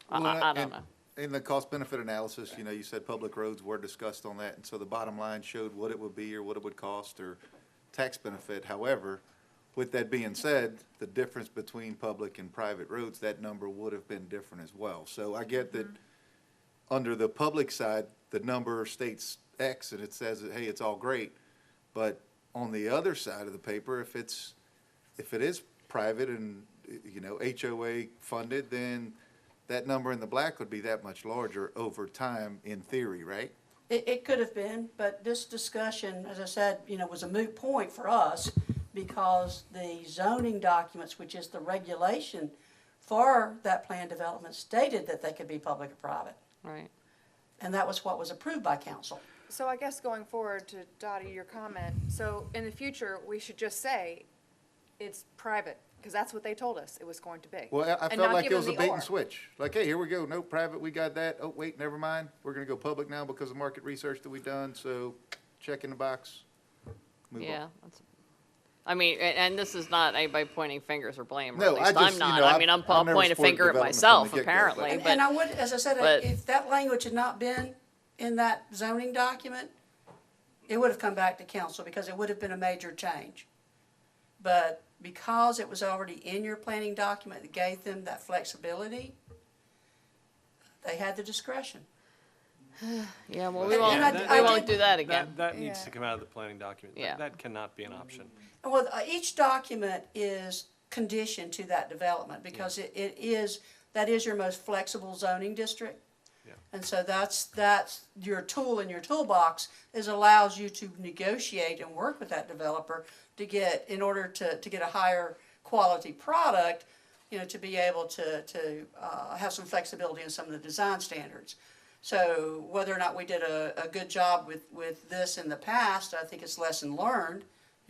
I don't know. In the cost benefit analysis, you said public roads were discussed on that, and so the bottom line showed what it would be or what it would cost or tax benefit. However, with that being said, the difference between public and private roads, that number would have been different as well. So I get that under the public side, the number states X and it says that, hey, it's all great. But on the other side of the paper, if it is private and, HOA funded, then that number in the black would be that much larger over time in theory, right? It could have been, but this discussion, as I said, was a moot point for us because the zoning documents, which is the regulation for that plan development, stated that they could be public or private. Right. And that was what was approved by council. So I guess going forward to Dottie, your comment, so in the future, we should just say it's private, because that's what they told us it was going to be. Well, I And felt not like give it was a them the bait or. and switch. Like, hey, here we go, no private, we got that. Oh, wait, never mind. We're gonna go public now because of market research that we've done, so check in the box. Move on. Yeah. I mean, and this is not anybody pointing fingers or blame, or No, at least I just, I'm not. you know, I mean, I've I'll never point a supported finger at development from myself, the get-go, apparently, And but. I would, as I said, but- if that language had not been in that zoning document, it would have come back to council because it would have been a major change. But because it was already in your planning document that gave them that flexibility, they had the discretion. Yeah, well, And I we won't did- do that again. That needs Yeah. to come out of the planning document. Yeah. That cannot be an option. Well, each document is conditioned to that development because that is your most flexible zoning district. Yeah. And so that's your tool in your toolbox is allows you to negotiate and work with that developer to get, in order to get a higher quality product, to be able to have some flexibility in some of the design standards. So whether or not we did a good job with this in the past, I think it's lesson learned.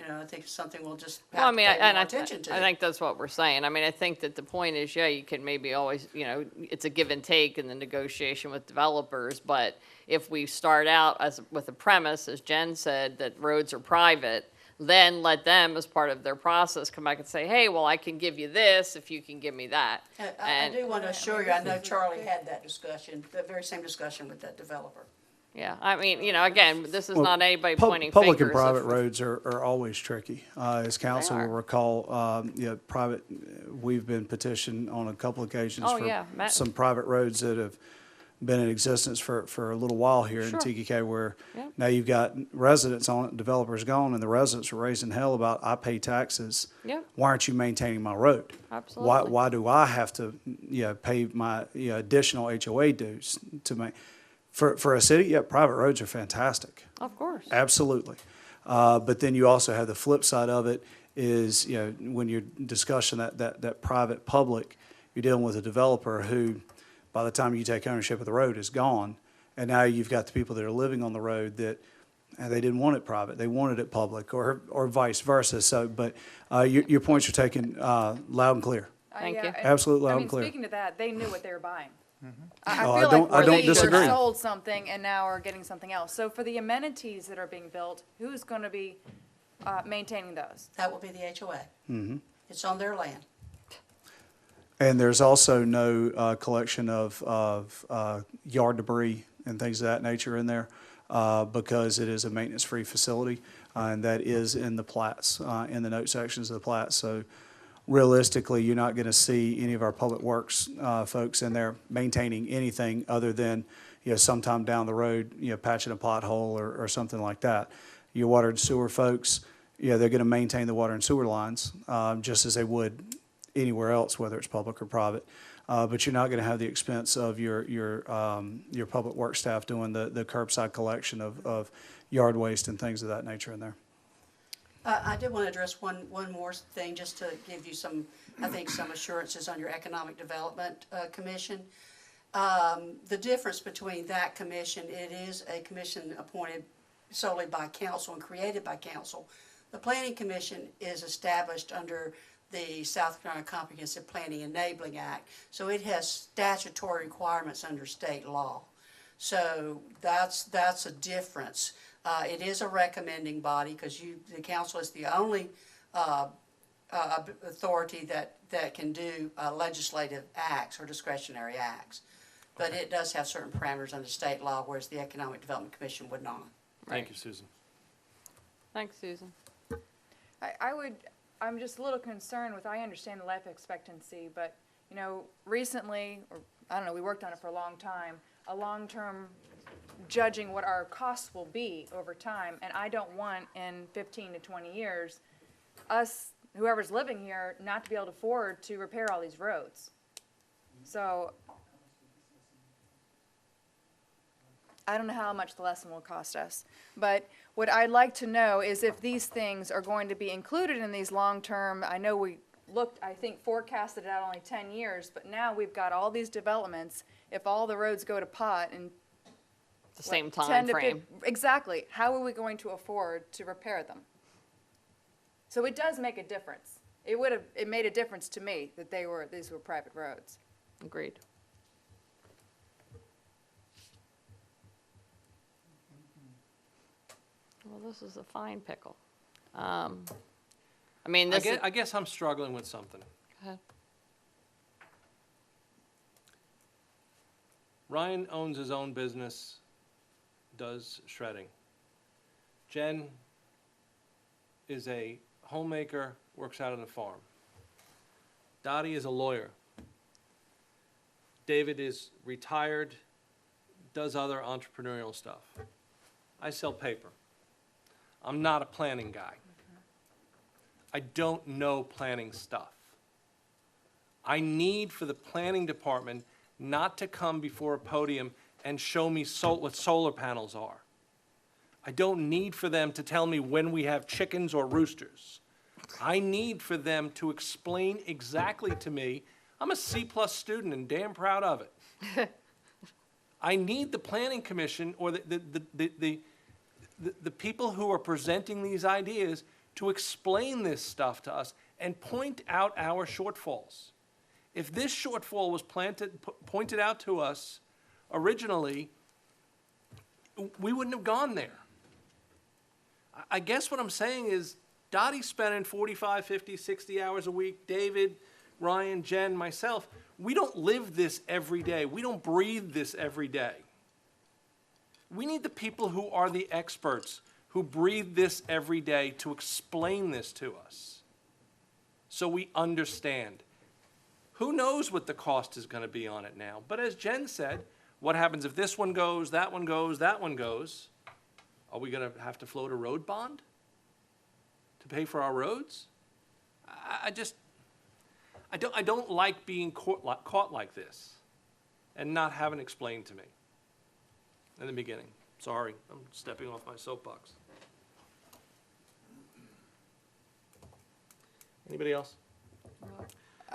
I think it's something we'll just Well, I have to mean, pay and more I attention to. think that's what we're saying. I mean, I think that the point is, yeah, you can maybe always, it's a give and take in the negotiation with developers, but if we start out with a premise, as Jen said, that roads are private, then let them, as part of their process, come back and say, hey, well, I can give you this if you can give me that. I do want to assure you, I know Charlie had that discussion, that very same discussion with that developer. Yeah, I mean, again, this is not anybody pointing Public fingers. and private If- roads are always tricky. As council will are. recall, private, we've been petitioned on a couple occasions Oh, for yeah, Matt- some private roads that have been in existence for a little while here in Sure. TKK, where Yeah. now you've got residents on it, developers gone, and the residents are raising hell about, I pay taxes. Yeah. Why aren't you maintaining my road? Absolutely. Why do I have to, pay my, additional HOA dues to make? For a city, yeah, private roads are fantastic. Of course. Absolutely. But then you also have the flip side of it is, when you're discussing that private public, you're dealing with a developer who, by the time you take ownership of the road, is gone. And now you've got the people that are living on the road that, they didn't want it private, they wanted it public, or vice versa. So, but your points are taken loud and clear. Thank Yeah, you. and- Absolutely loud I mean, and clear. Speaking to that, they knew what they were buying. Oh, I feel don't- like I don't we disagree. sold something and now are getting something else. So for the amenities that are being built, who's going to be maintaining those? That will be the HOA. Mm-hmm. It's on their land. And there's also no collection of yard debris and things of that nature in there because it is a maintenance-free facility. and that is in the plats, in the note sections of the plats. So realistically, you're not going to see any of our public works folks in there maintaining anything other than, sometime down the road, patching a pothole or something like that. Your water and sewer folks, they're going to maintain the water and sewer lines, just as they would anywhere else, whether it's public or private. But you're not going to have the expense of your public works staff doing the curbside collection of yard waste and things of that nature in there. I did want to address one more thing, just to give you some, I think, some assurances on your Economic Development Commission. The difference between that commission, it is a commission appointed solely by council and created by council. The Planning Commission is established under the South Carolina Comprehensive Planning Enabling Act, so it has statutory requirements under state law. So that's a difference. It is a recommending body, because the council is the only authority that can do legislative acts or discretionary acts. But it does have certain parameters under state law, whereas the Economic Development Commission would not. Thank you, Susan. Thanks, Susan. I'm just a little concerned with, I understand the life expectancy, but, recently, or I don't know, we worked on it for a long time, a long-term judging what our costs will be over time, and I don't want in 15 to 20 years, us, whoever's living here, not to be able to afford to repair all these roads. So, I don't know how much the lesson will cost us, but what I'd like to know is if these things are going to be included in these long-term, I know we looked, I think forecasted out only 10 years, but now we've got all these developments, if all the roads go to pot in The same what, 10 time to frame. exactly, how are we going to afford to repair them? So it does make a difference. It made a difference to me that these were private roads. Agreed. Well, this is a fine pickle. I mean, this is. I guess I'm struggling with something. Go ahead. Ryan owns his own business, does shredding. Jen is a homemaker, works out on a farm. Dottie is a lawyer. David is retired, does other entrepreneurial stuff. I sell paper. I'm not a planning guy. I don't know planning stuff. I need for the planning department not to come before a podium and show me what solar panels are. I don't need for them to tell me when we have chickens or roosters. I need for them to explain exactly to me. I'm a C+ student and damn proud of it. I need the planning commission or the people who are presenting these ideas to explain this stuff to us and point out our shortfalls. If this shortfall was pointed out to us originally, we wouldn't have gone there. I guess what I'm saying is Dottie's spending 45, 50, 60 hours a week. David, Ryan, Jen, myself, we don't live this every day. We don't breathe this every day. We need the people who are the experts, who breathe this every day, to explain this to us so we understand. Who knows what the cost is going to be on it now? But as Jen said, what happens if this one goes, that one goes, that one goes? Are we going to have to float a road bond to pay for our roads? I don't like being caught like this and not having explained to me in the beginning. Sorry, I'm stepping off my soapbox. Anybody else?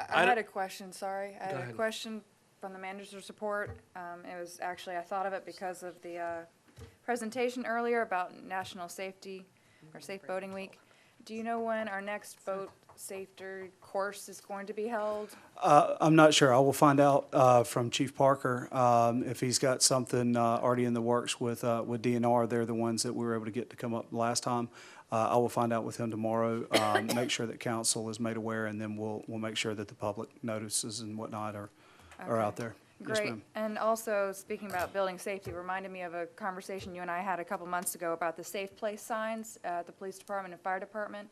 I had a question, sorry. I Go had a ahead. question from the manager's report. It was actually, I thought of it because of the presentation earlier about national safety or Safe Boating Week. Do you know when our next boat safety course is going to be held? I'm not sure. I will find out from Chief Parker if he's got something already in the works with DNR. They're the ones that we were able to get to come up last time. I will find out with him tomorrow, make sure that council is made aware, and then we'll make sure that the public notices and whatnot are out there. Yes, Great. ma'am. And also, speaking about building safety, reminded me of a conversation you and I had a couple months ago about the safe place signs at the police department and fire department.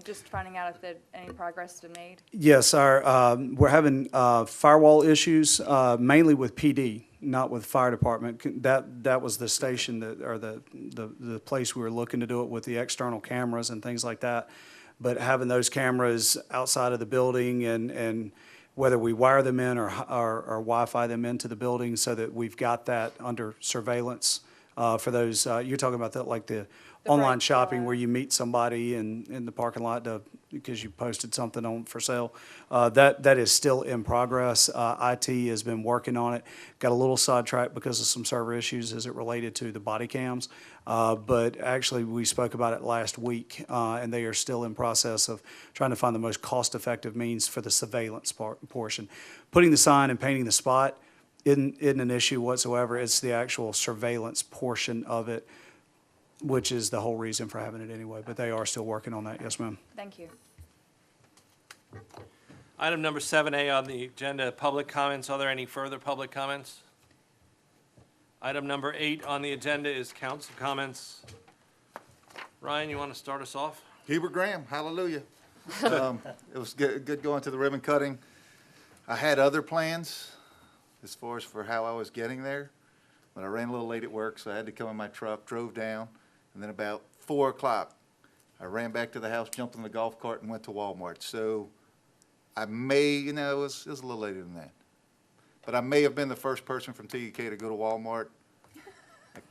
Just finding out if any progress has been made. Yes, we're having firewall issues, mainly with PD, not with fire department. That was the station or the place we were looking to do it with the external cameras and things like that. But having those cameras outside of the building and whether we wire them in or Wi-Fi them into the building so that we've got that under surveillance for those, you're talking about that, like the online right, shopping where you meet somebody in the parking lot because you posted something on for sale. That is still in progress. IT has been working on it. Got a little sidetracked because of some server issues as it related to the body cams. But actually, we spoke about it last week, and they are still in process of trying to find the most cost-effective means for the surveillance portion. Putting the sign and painting the spot isn't an issue whatsoever. It's the actual surveillance portion of it, which is the whole reason for having it anyway. But they are still working on that. Yes, ma'am. Thank you. Item number 7A on the agenda, public comments. Are there any further public comments? Item number 8 on the agenda is council comments. Ryan, you want to start us off? Hubert Graham, hallelujah. It was good going to the ribbon cutting. I had other plans as far as for how I was getting there, but I ran a little late at work, so I had to come in my truck, drove down, and then about 4 o'clock, I ran back to the house, jumped in the golf cart, and went to Walmart. So I may, it was a little later than that. But I may have been the first person from Tega to go to Walmart,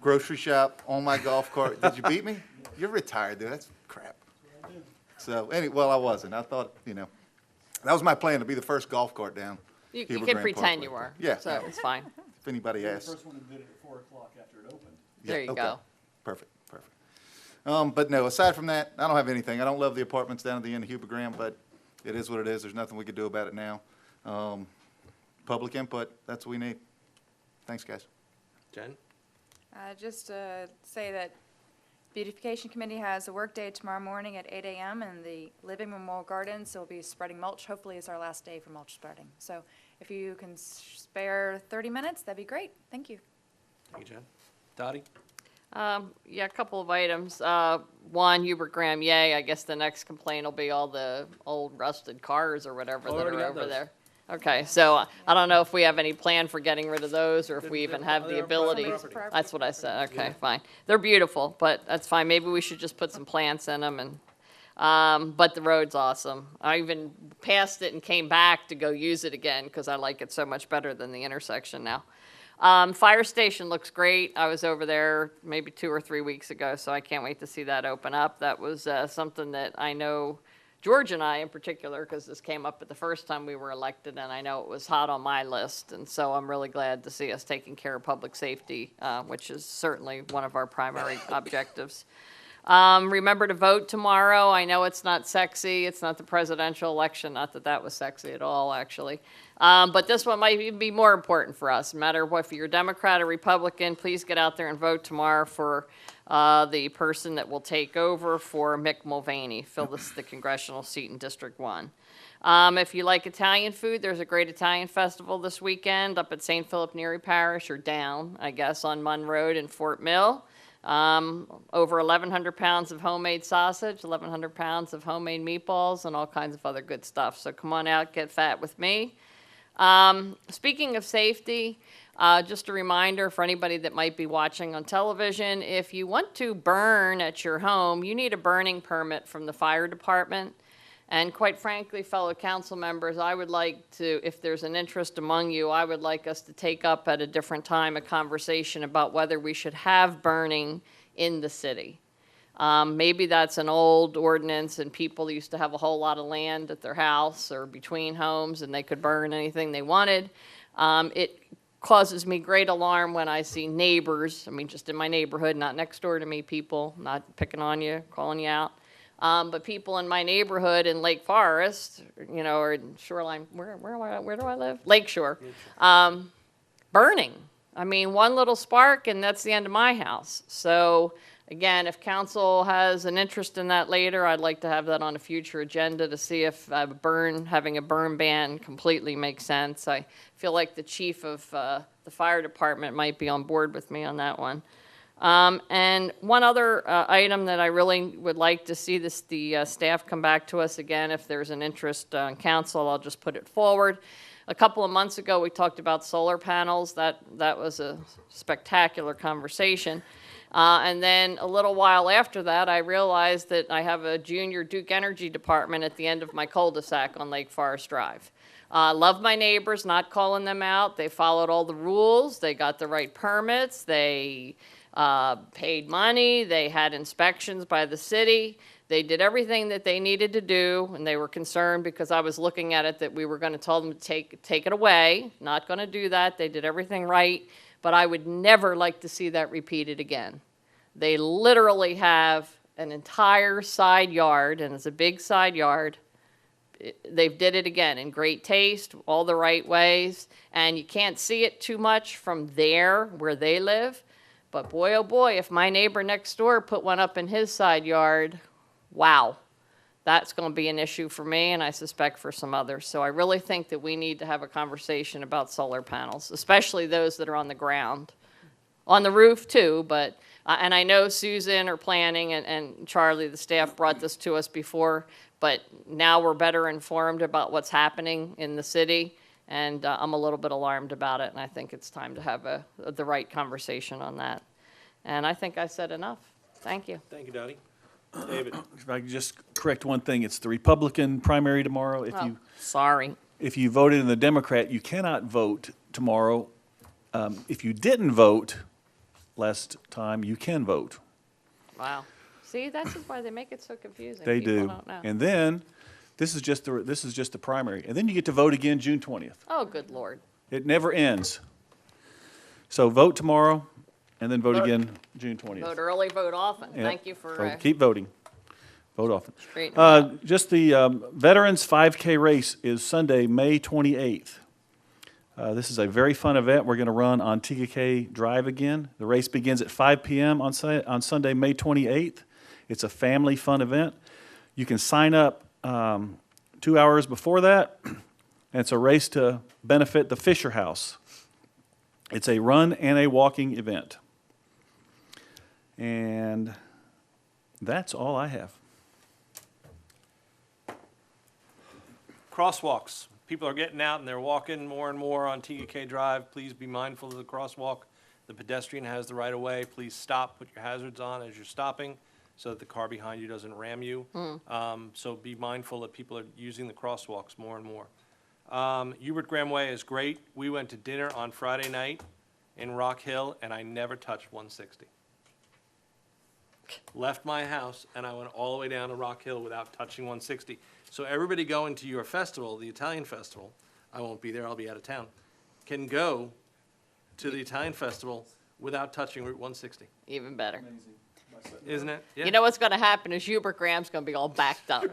grocery shop, on my golf cart. Did you beat me? You're retired, dude. That's crap. So, well, I wasn't. I thought, that was my plan, to be the first golf cart down. You Heber can Grand pretend Parkway. you were. Yeah. So it's fine. If anybody asks. First one that did it at 4 o'clock after it opened. There you okay. go. Perfect. But no, aside from that, I don't have anything. I don't love the apartments down at the end of Hubert Graham, but it is what it is. There's nothing we could do about it now. Public input, that's what we need. Thanks, guys. Jen? Just to say that Beautification Committee has a work day tomorrow morning at 8 a.m. in the living room wall garden, so we'll be spreading mulch. Hopefully it's our last day for mulch spreading. So if you can spare 30 minutes, that'd be great. Thank you. Thank you, Jen. Dottie? Yeah, a couple of items. One, Hubert Graham, yay. I guess the next complaint will be all the old rusted cars or whatever that Already are got over those. there. Okay, so I don't know if we have any plan for getting rid of those or if we even have the They're ability. private property. That's what I said. Okay, fine. They're beautiful, but that's fine. Maybe we should just put some plants in them and, but the road's awesome. I even passed it and came back to go use it again because I like it so much better than the intersection now. Fire station looks great. I was over there maybe 2 or 3 weeks ago, so I can't wait to see that open up. That was something that I know George and I in particular, because this came up at the first time we were elected, and I know it was hot on my list. And so I'm really glad to see us taking care of public safety, which is certainly one of our primary objectives. Remember to vote tomorrow. I know it's not sexy. It's not the presidential election. Not that that was sexy at all, actually. But this one might even be more important for us. No matter what, if you're Democrat or Republican, please get out there and vote tomorrow for the person that will take over for Mick Mulvaney, fill the congressional seat in District 1. If you like Italian food, there's a great Italian festival this weekend up at St. Philip Neri Parish, or down, I guess, on Munn Road in Fort Mill. Over 1,100 pounds of homemade sausage, 1,100 pounds of homemade meatballs, and all kinds of other good stuff. So come on out, get fat with me. Speaking of safety, just a reminder for anybody that might be watching on television, if you want to burn at your home, you need a burning permit from the fire department. And quite frankly, fellow council members, I would like to, if there's an interest among you, I would like us to take up at a different time a conversation about whether we should have burning in the city. Maybe that's an old ordinance and people used to have a whole lot of land at their house or between homes and they could burn anything they wanted. It causes me great alarm when I see neighbors, I mean just in my neighborhood, not next door to me, people, not picking on you, calling you out. But people in my neighborhood in Lake Forest, or in Shoreline, where do I live? Lakeshore. Burning. I mean, one little spark and that's the end of my house. So Again, if council has an interest in that later, I'd like to have that on a future agenda to see if having a burn ban completely makes sense. I feel like the chief of the fire department might be on board with me on that one. And one other item that I really would like to see the staff come back to us again, if there's an interest on council, I'll just put it forward. A couple of months ago, we talked about solar panels. That was a spectacular conversation. And then a little while after that, I realized that I have a junior Duke Energy department at the end of my cul-de-sac on Lake Forest Drive. Love my neighbors, not calling them out. They followed all the rules. They got the right permits. They paid money. They had inspections by the city. They did everything that they needed to do, and they were concerned because I was looking at it that we were going to tell them to take it away. Not going to do that. They did everything right. But I would never like to see that repeated again. They literally have an entire side yard, and it's a big side yard. They did it again in great taste, all the right ways, and you can't see it too much from there where they live. But boy, oh boy, if my neighbor next door put one up in his side yard, wow, that's going to be an issue for me, and I suspect for some others. So I really think that we need to have a conversation about solar panels, especially those that are on the ground. On the roof too, but, and I know Susan or planning and Charlie, the staff, brought this to us before, but now we're better informed about what's happening in the city, and I'm a little bit alarmed about it, and I think it's time to have the right conversation on that. And I think I said enough. Thank you. Thank you, Dottie. David? If I could just correct one thing, it's the Republican primary tomorrow. Sorry. If you voted in the Democrat, you cannot vote tomorrow. If you didn't vote last time, you can vote. Wow. See, that's just why they make it so confusing. They People do. don't know. And then, this is just the primary. And then you get to vote again June 20th. Oh, good Lord. It never ends. So vote tomorrow, and then vote again June 20th. Vote early, vote often. Yep. Thank you for So keep voting. Vote often. straightening it out. Just the Veterans 5K race is Sunday, May 28th. This is a very fun event. We're going to run on Tega Drive again. The race begins at 5 p.m. on Sunday, May 28th. It's a family fun event. You can sign up 2 hours before that, and it's a race to benefit the Fisher House. It's a run and a walking event. And that's all I have. Crosswalks. People are getting out and they're walking more and more on Tega Drive. Please be mindful of the crosswalk. The pedestrian has the right of way. Please stop, put your hazards on as you're stopping so that the car behind you doesn't ram you. So be mindful that people are using the crosswalks more and more. Hubert Graham Way is great. We went to dinner on Friday night in Rock Hill, and I never touched 160. Left my house, and I went all the way down to Rock Hill without touching 160. So everybody going to your festival, the Italian festival, I won't be there, I'll be out of town, can go to the Italian festival without touching Route 160. Even better. Isn't it? Yeah. You know what's going to happen is Hubert Graham's going to be all backed up.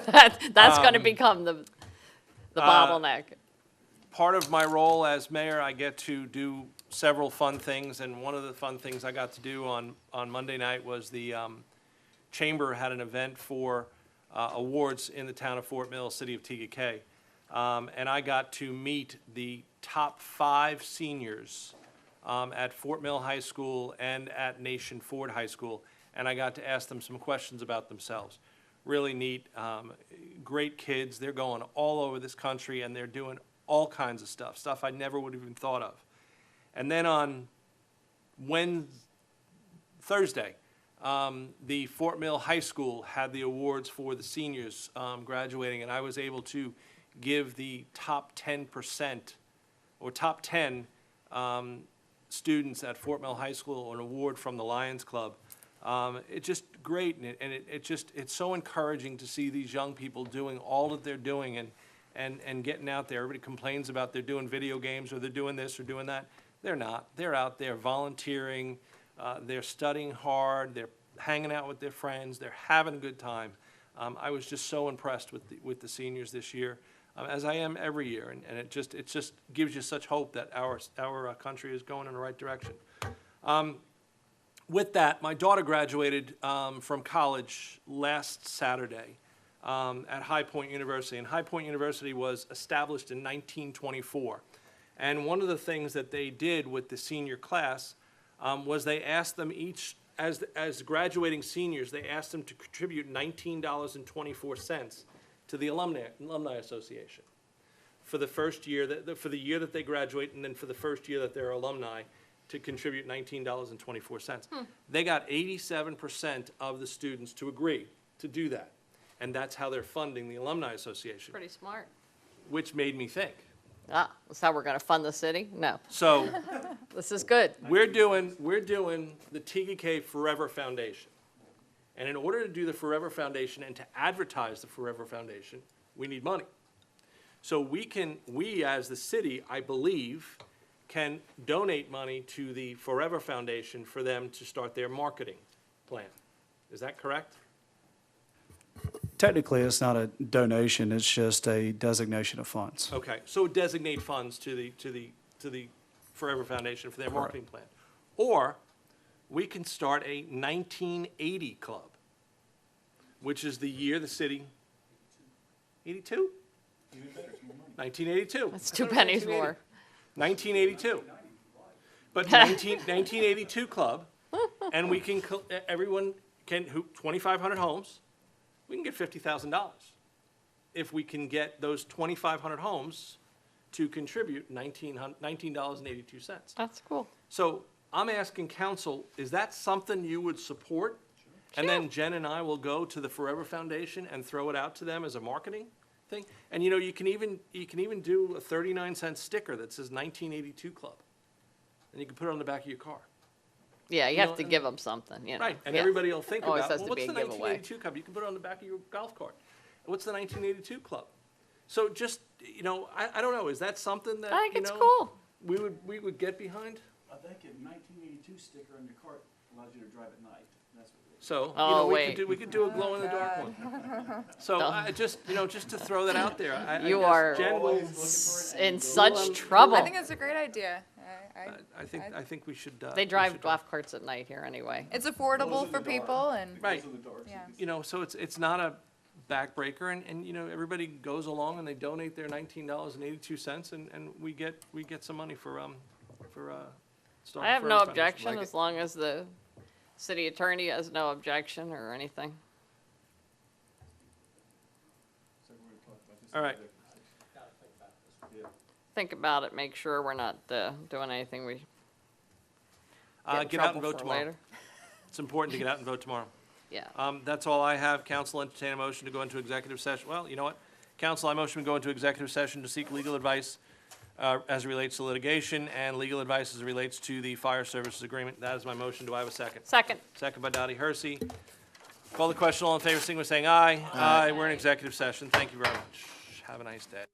That's going to become the bottleneck. Part of my role as mayor, I get to do several fun things, and one of the fun things I got to do on Monday night was the Chamber had an event for awards in the town of Fort Mill, city of Tega. And I got to meet the top 5 seniors at Fort Mill High School and at Nation Ford High School, and I got to ask them some questions about themselves. Really neat, great kids. They're going all over this country, and they're doing all kinds of stuff I never would have even thought of. And then on Thursday, the Fort Mill High School had the awards for the seniors graduating, and I was able to give the top 10% or top 10 students at Fort Mill High School an award from the Lions Club. It's just great, and it's so encouraging to see these young people doing all that they're doing and getting out there. Everybody complains about they're doing video games or they're doing this or doing that. They're not. They're out there volunteering. They're studying hard. They're hanging out with their friends. They're having a good time. I was just so impressed with the seniors this year, as I am every year, and it just gives you such hope that our country is going in the right direction. with that, my daughter graduated from college last Saturday at High Point University. And High Point University was established in 1924. And one of the things that they did with the senior class was they asked them each, as graduating seniors, they asked them to contribute $19.24 to the Alumni Association for the first year, for the year that they graduate, and then for the first year that they're alumni, to contribute $19.24. They got 87% of the students to agree to do that. And that's how they're funding the Alumni Association, Pretty smart. which made me think. That's how we're gonna fund the city? No, So this is good. we're doing the Tega Cay Forever Foundation. And in order to do the Forever Foundation and to advertise the Forever Foundation, we need money. So we as the city, I believe, can donate money to the Forever Foundation for them to start their marketing plan. Is that correct? Technically, it's not a donation, it's just a designation of funds. Okay, so designate funds to the Forever Foundation for their marketing plan. Or we can start a 1980 club, which is the year the city, 82? 1982. That's 2 pennies more. 1982. But 1982 club, and we can, everyone can, 2,500 homes, we can get $50,000. If we can get those 2,500 homes to contribute $19.82. That's cool. So I'm asking council, is that something you would support? And then Jen and I will go to the Forever Foundation and throw it out to them as a marketing thing? And you can even do a 39-cent sticker that says 1982 Club. And you can put it on the back of your car. Yeah, you You have know, to and- give them something, you know. Right, and Yeah. everybody will think Always about, has well, to what's be the a giveaway. 1982 Club? You can put it on the back of your golf cart. What's the 1982 Club? So just, I don't know, is that something that, I think it's cool. we would get behind? I think a 1982 sticker on your cart allows you to drive at night. That's what it is. So, Oh, we could do a glow-in-the-dark one. So, I just to throw that out there. I You guess are Jen will, in such trouble. I think it's a great idea. I think we should. They we drive should- golf carts at night here anyway. It's affordable for people and, Right, yeah. so it's not a backbreaker, and everybody goes along and they donate their $19.82, and we get some money for starting I have Forever no Foundation. objection Like as it. long as the city attorney has no objection or anything. All right, Think about it, make sure we're not doing anything we get in get out and trouble vote for tomorrow. later. It's important to get out and vote tomorrow. Yeah. That's all I have. Council entertain a motion to go into executive session. Well, you know what? Council, I motion to go into executive session to seek legal advice as it relates to litigation and legal advice as it relates to the fire services agreement. That is my motion. Do I have a second? Second. Second by Dottie Hersey. Call the question. All in favor, signify by saying aye. Aye. We're in executive session. Thank you very much. Have a nice day.